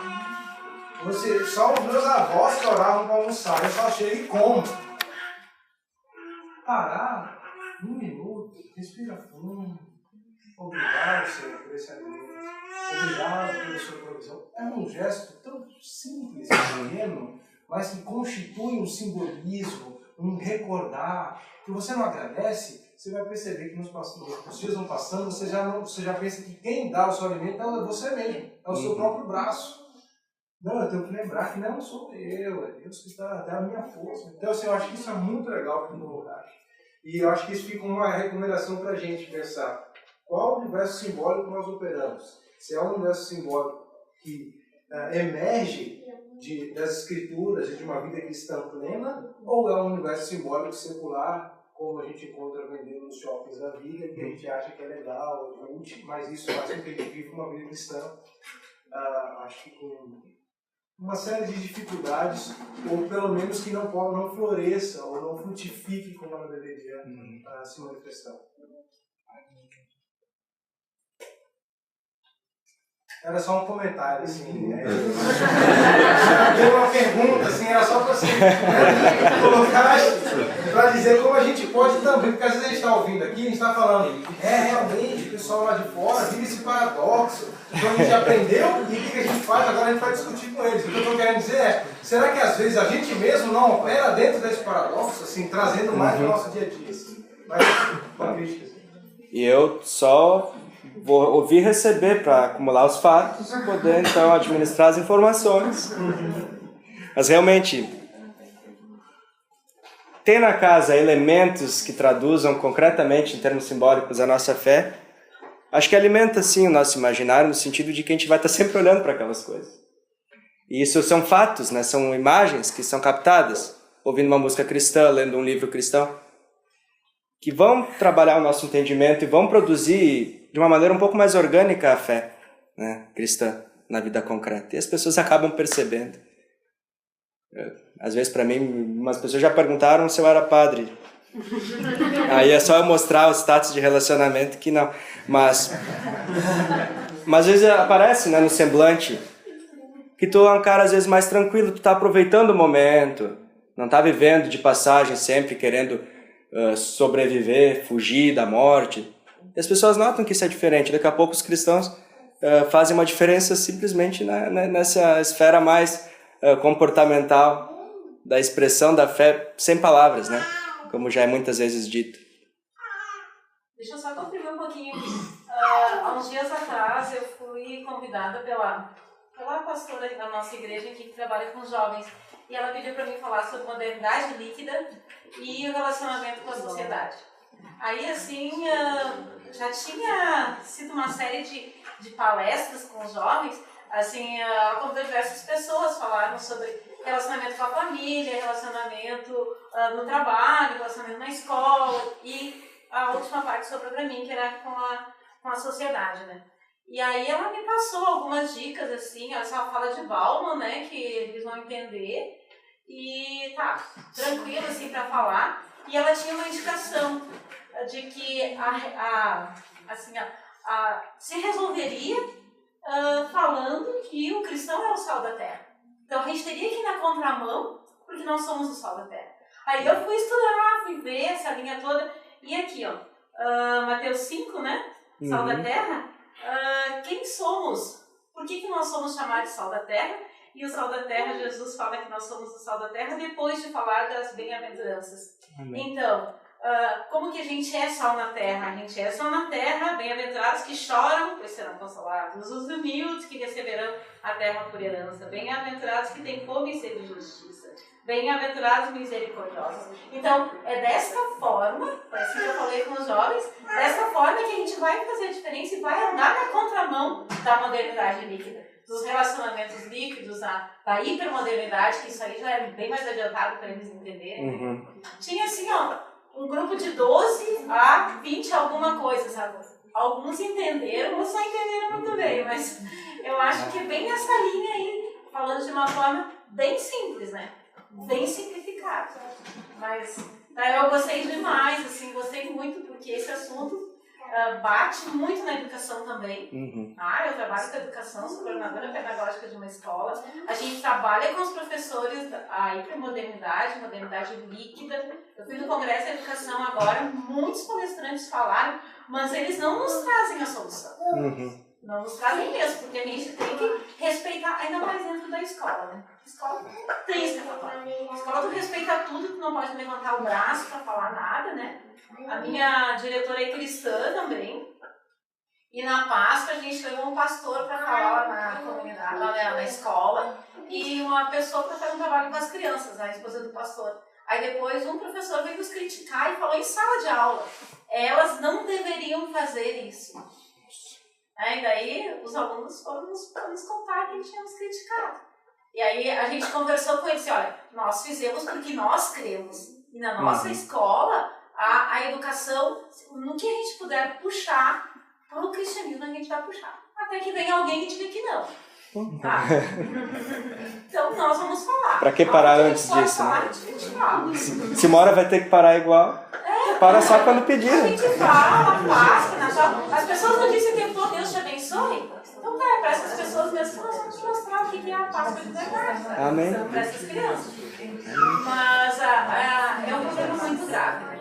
Só os meus avós que oravam para almoçar, eu só chego e como. Parar, 1 minuto, respira fundo. Obrigado, Senhor, por esse alimento. Obrigado pela sua provisão. É um gesto tão simples e pequeno, mas que constitui um simbolismo, um recordar. Que você não agradece, você vai perceber que os dias vão passando, você já pensa que quem dá o seu alimento é você mesmo, é o seu próprio braço. Não, eu tenho que lembrar que não sou eu, é Deus que está dando a minha força. Então, assim, eu acho que isso é muito legal para o lugar. E eu acho que isso fica uma recomendação para a gente pensar qual universo simbólico nós operamos. Se é um universo simbólico que emerge das escrituras e de uma vida cristã plena, ou é um universo simbólico secular, como a gente encontra vendendo nos shoppings da vida, que a gente acha que é legal, é útil, mas isso faz com que a gente viva uma vida cristã, acho que com uma série de dificuldades, ou pelo menos que não floresça, ou não frutifique como ela deveria se manifestar. Era só um comentário, assim. Tem uma pergunta, assim, era só para você colocar, para dizer como a gente pode também, porque às vezes a gente está ouvindo aqui, a gente está falando, realmente, o pessoal lá de fora vive esse paradoxo, então a gente aprendeu e o que a gente faz, agora a gente vai discutir com eles. O que eu estou querendo dizer é, será que às vezes a gente mesmo não opera dentro desse paradoxo, assim, trazendo mais do nosso dia a dia, assim, mais uma crítica, assim. E eu só vou ouvir e receber para acumular os fatos e poder, então, administrar as informações. Mas, realmente, ter na casa elementos que traduzam concretamente, em termos simbólicos, a nossa fé, acho que alimenta, sim, o nosso imaginário, no sentido de que a gente vai estar sempre olhando para aquelas coisas. E isso são fatos, né? São imagens que são captadas, ouvindo uma música cristã, lendo um livro cristão, que vão trabalhar o nosso entendimento e vão produzir de uma maneira um pouco mais orgânica a fé, né, cristã na vida concreta. E as pessoas acabam percebendo. Às vezes, para mim, umas pessoas já perguntaram se eu era padre. Aí é só eu mostrar o status de relacionamento que não. Mas às vezes aparece, né, no semblante que tu é um cara às vezes mais tranquilo, tu tá aproveitando o momento, não tá vivendo de passagem sempre, querendo sobreviver, fugir da morte. E as pessoas notam que isso é diferente. Daqui a pouco os cristãos fazem uma diferença simplesmente nessa esfera mais comportamental da expressão da fé sem palavras, né? Como já é muitas vezes dito. Deixa eu só confirmar um pouquinho. Há uns dias atrás eu fui convidada pela pastora da nossa igreja aqui que trabalha com jovens. E ela pediu para mim falar sobre modernidade líquida e o relacionamento com a sociedade. Aí, assim, já tinha sido uma série de palestras com os jovens, assim, como diversas pessoas falaram sobre relacionamento com a família, relacionamento no trabalho, relacionamento na escola, e a última parte sobrou para mim, que era com a sociedade, né? E aí ela me passou algumas dicas, assim, ela só fala de Bauman, né, que eles vão entender, e tá tranquilo, assim, para falar, e ela tinha uma indicação de que se resolveria falando que o cristão é o sal da terra. Então a gente teria que ir na contramão, porque nós somos o sal da terra. Aí eu fui estudar, fui ver essa linha toda, e aqui, ó, Mateus 5, né, sal da terra, quem somos? Por que nós somos chamados de sal da terra? E o sal da terra, Jesus fala que nós somos o sal da terra depois de falar das bem-aventuranças. Então, como que a gente é sal na terra? A gente é sal na terra, bem-aventurados que choram, pois serão consolados. Os humildes que receberão a terra por herança. Bem-aventurados que têm fome e sede de justiça. Bem-aventurados misericordiosos. Então, é desta forma, parece que eu falei com os jovens, desta forma que a gente vai fazer a diferença e vai andar na contramão da modernidade líquida. Dos relacionamentos líquidos, da hipermodernidade, que isso aí já é bem mais adiantado para eles entenderem. Tinha assim, ó, um grupo de 12 a 20 alguma coisa, sabe? Alguns entenderam, outros não entenderam muito bem, mas eu acho que é bem essa linha aí, falando de uma forma bem simples, né? Bem simplificada. Mas eu gostei demais, assim, gostei muito, porque esse assunto bate muito na educação também. Eu trabalho com educação, sou coordenadora pedagógica de uma escola. A gente trabalha com os professores a hipermodernidade, modernidade líquida. Eu fui no Congresso da Educação agora, muitos palestrantes falaram, mas eles não nos trazem a solução. Não nos trazem mesmo, porque a gente tem que respeitar, ainda mais dentro da escola, né? A escola não tem escapatória. A escola tu respeita tudo, tu não pode levantar o braço para falar nada, né? A minha diretora é cristã também. E na Páscoa a gente levou um pastor para falar lá na comunidade, lá na escola, e uma pessoa para fazer um trabalho com as crianças, a esposa do pastor. Aí depois um professor veio nos criticar e falou em sala de aula. Elas não deveriam fazer isso. E daí os alunos foram nos contar que eles tinham nos criticado. E aí a gente conversou com eles, olha, nós fizemos porque nós cremos. E na nossa escola, a educação, no que a gente puder puxar para o cristianismo, a gente vai puxar. Até que venha alguém e diga que não. Tá? Então nós vamos falar. Pra que parar Onde a antes gente pode disso, falar, né? a gente fala. Se uma hora vai ter que parar igual, para só quando pedir. A gente fala, passa, as pessoas não dizem o tempo todo, Deus te abençoe. Então, para essas pessoas mesmo, nós vamos mostrar o que é a Páscoa de verdade. Amém. Para essas crianças. Mas é um problema muito grave, né?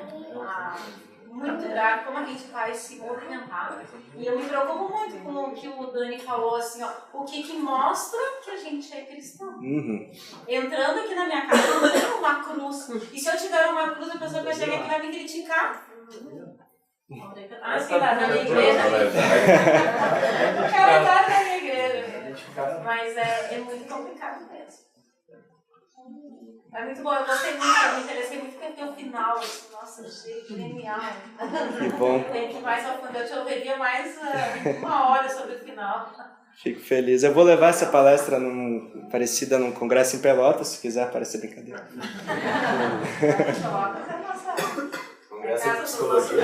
Muito grave como a gente vai se movimentar. E eu me preocupo muito com o que o Dani falou, assim, ó, o que mostra que a gente é cristão. Uhum. Entrando aqui na minha casa, eu não tenho uma cruz. E se eu tiver uma cruz, a pessoa vai chegar aqui e vai me criticar. Ah, sim, lá na minha igreja. Eu quero estar na minha igreja. Mas é muito complicado mesmo. É muito bom, eu gostei muito, eu me interessei muito porque tem o final. Nossa, achei genial. Que bom. Tem que mais a fundo, eu te ouviria mais 1 hora sobre o final. Fico feliz. Eu vou levar essa palestra parecida num congresso em Pelotas, se quiser, parece brincadeira. Congresso de psicologia.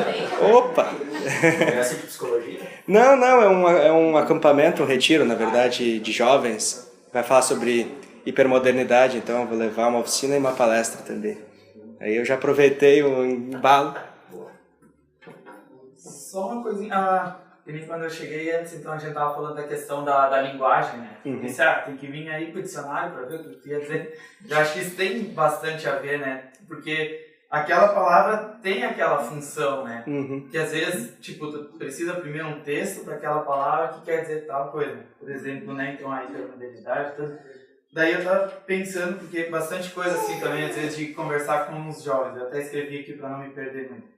Opa! Congresso de psicologia. Não, é um acampamento, um retiro, na verdade, de jovens. Vai falar sobre hipermodernidade, então eu vou levar uma oficina e uma palestra também. Aí eu já aproveitei o embalo. Só uma coisinha, quando eu cheguei antes, então a gente estava falando da questão da linguagem, né? Uhum. Disse, tem que vir aí pro dicionário para ver o que tu ia dizer. Eu acho que isso tem bastante a ver, né? Porque aquela palavra tem aquela função, né? Uhum. Que às vezes, tipo, tu precisa primeiro um texto para aquela palavra que quer dizer tal coisa. Por exemplo, né? Então a hipermodernidade, tudo. Daí eu tava pensando, porque bastante coisa assim também, às vezes, de conversar com os jovens. Eu até escrevi aqui para não me perder muito.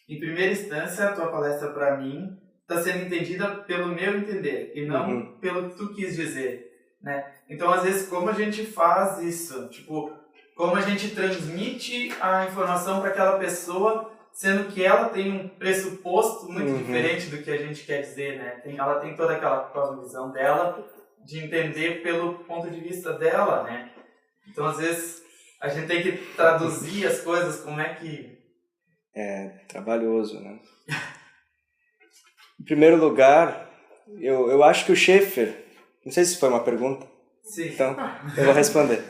Em primeira instância, a tua palestra para mim está sendo entendida pelo meu entender e não pelo que tu quis dizer, né? Então, às vezes, como a gente faz isso? Tipo, como a gente transmite a informação para aquela pessoa, sendo que ela tem um pressuposto muito diferente do que a gente quer dizer, né? Ela tem toda aquela visão dela, de entender pelo ponto de vista dela, né? Então, às vezes, a gente tem que traduzir as coisas, como é que... É trabalhoso, né? Em primeiro lugar, eu acho que o Schaeffer, não sei se foi uma pergunta, Sim. Então eu vou responder.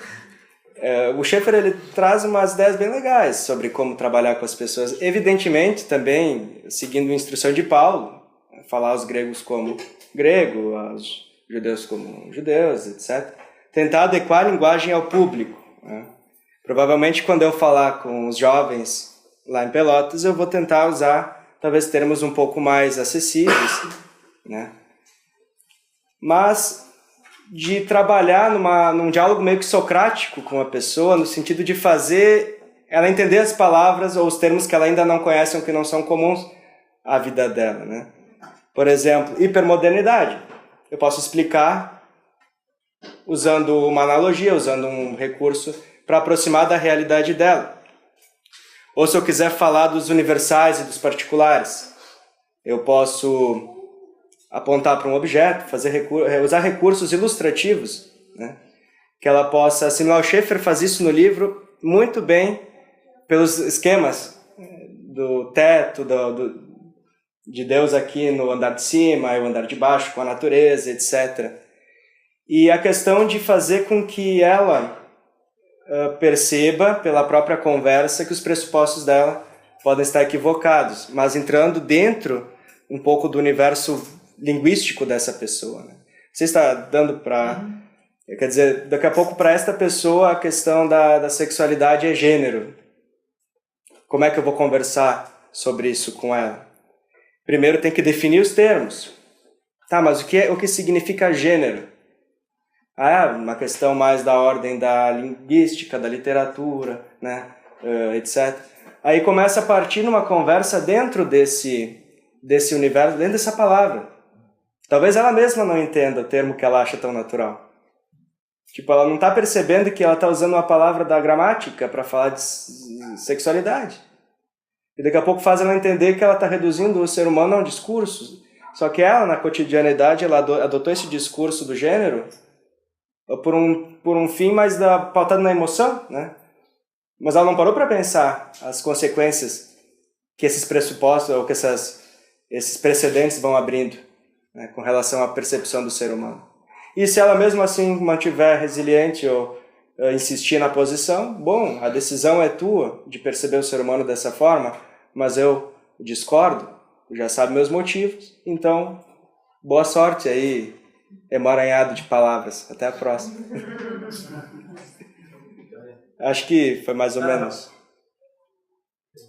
O Schaeffer, ele traz umas ideias bem legais sobre como trabalhar com as pessoas. Evidentemente, também, seguindo a instrução de Paulo, falar os gregos como grego, os judeus como judeus, etc. Tentar adequar a linguagem ao público, né? Provavelmente, quando eu falar com os jovens lá em Pelotas, eu vou tentar usar, talvez, termos um pouco mais acessíveis, né? Mas de trabalhar num diálogo meio que socrático com a pessoa, no sentido de fazer ela entender as palavras ou os termos que ela ainda não conhece ou que não são comuns à vida dela, né? Por exemplo, hipermodernidade. Eu posso explicar usando uma analogia, usando um recurso para aproximar da realidade dela. Ou se eu quiser falar dos universais e dos particulares, eu posso apontar para um objeto, usar recursos ilustrativos, né? Que ela possa assimilar. O Schaeffer faz isso no livro muito bem pelos esquemas do teto, de Deus aqui no andar de cima e o andar de baixo com a natureza, etc. E a questão de fazer com que ela perceba pela própria conversa que os pressupostos dela podem estar equivocados, mas entrando dentro um pouco do universo linguístico dessa pessoa, né? Você está dando para... Quer dizer, daqui a pouco para esta pessoa a questão da sexualidade é gênero. Como é que eu vou conversar sobre isso com ela? Primeiro tem que definir os termos. Tá, mas o que significa gênero? Uma questão mais da ordem da linguística, da literatura, né? Etc. Aí começa a partir numa conversa dentro desse universo, dentro dessa palavra. Talvez ela mesma não entenda o termo que ela acha tão natural. Tipo, ela não está percebendo que ela está usando uma palavra da gramática para falar de sexualidade. E daqui a pouco faz ela entender que ela está reduzindo o ser humano a um discurso. Só que ela, na cotidianidade, ela adotou esse discurso do gênero por um fim mais pautado na emoção, né? Mas ela não parou para pensar as consequências que esses pressupostos ou que esses precedentes vão abrindo, né, com relação à percepção do ser humano. E se ela mesmo assim mantiver resiliente ou insistir na posição. Bom, a decisão é tua de perceber o ser humano dessa forma, mas eu discordo, já sabe meus motivos, então boa sorte aí, emaranhado de palavras. Até a próxima. Acho que foi mais ou menos.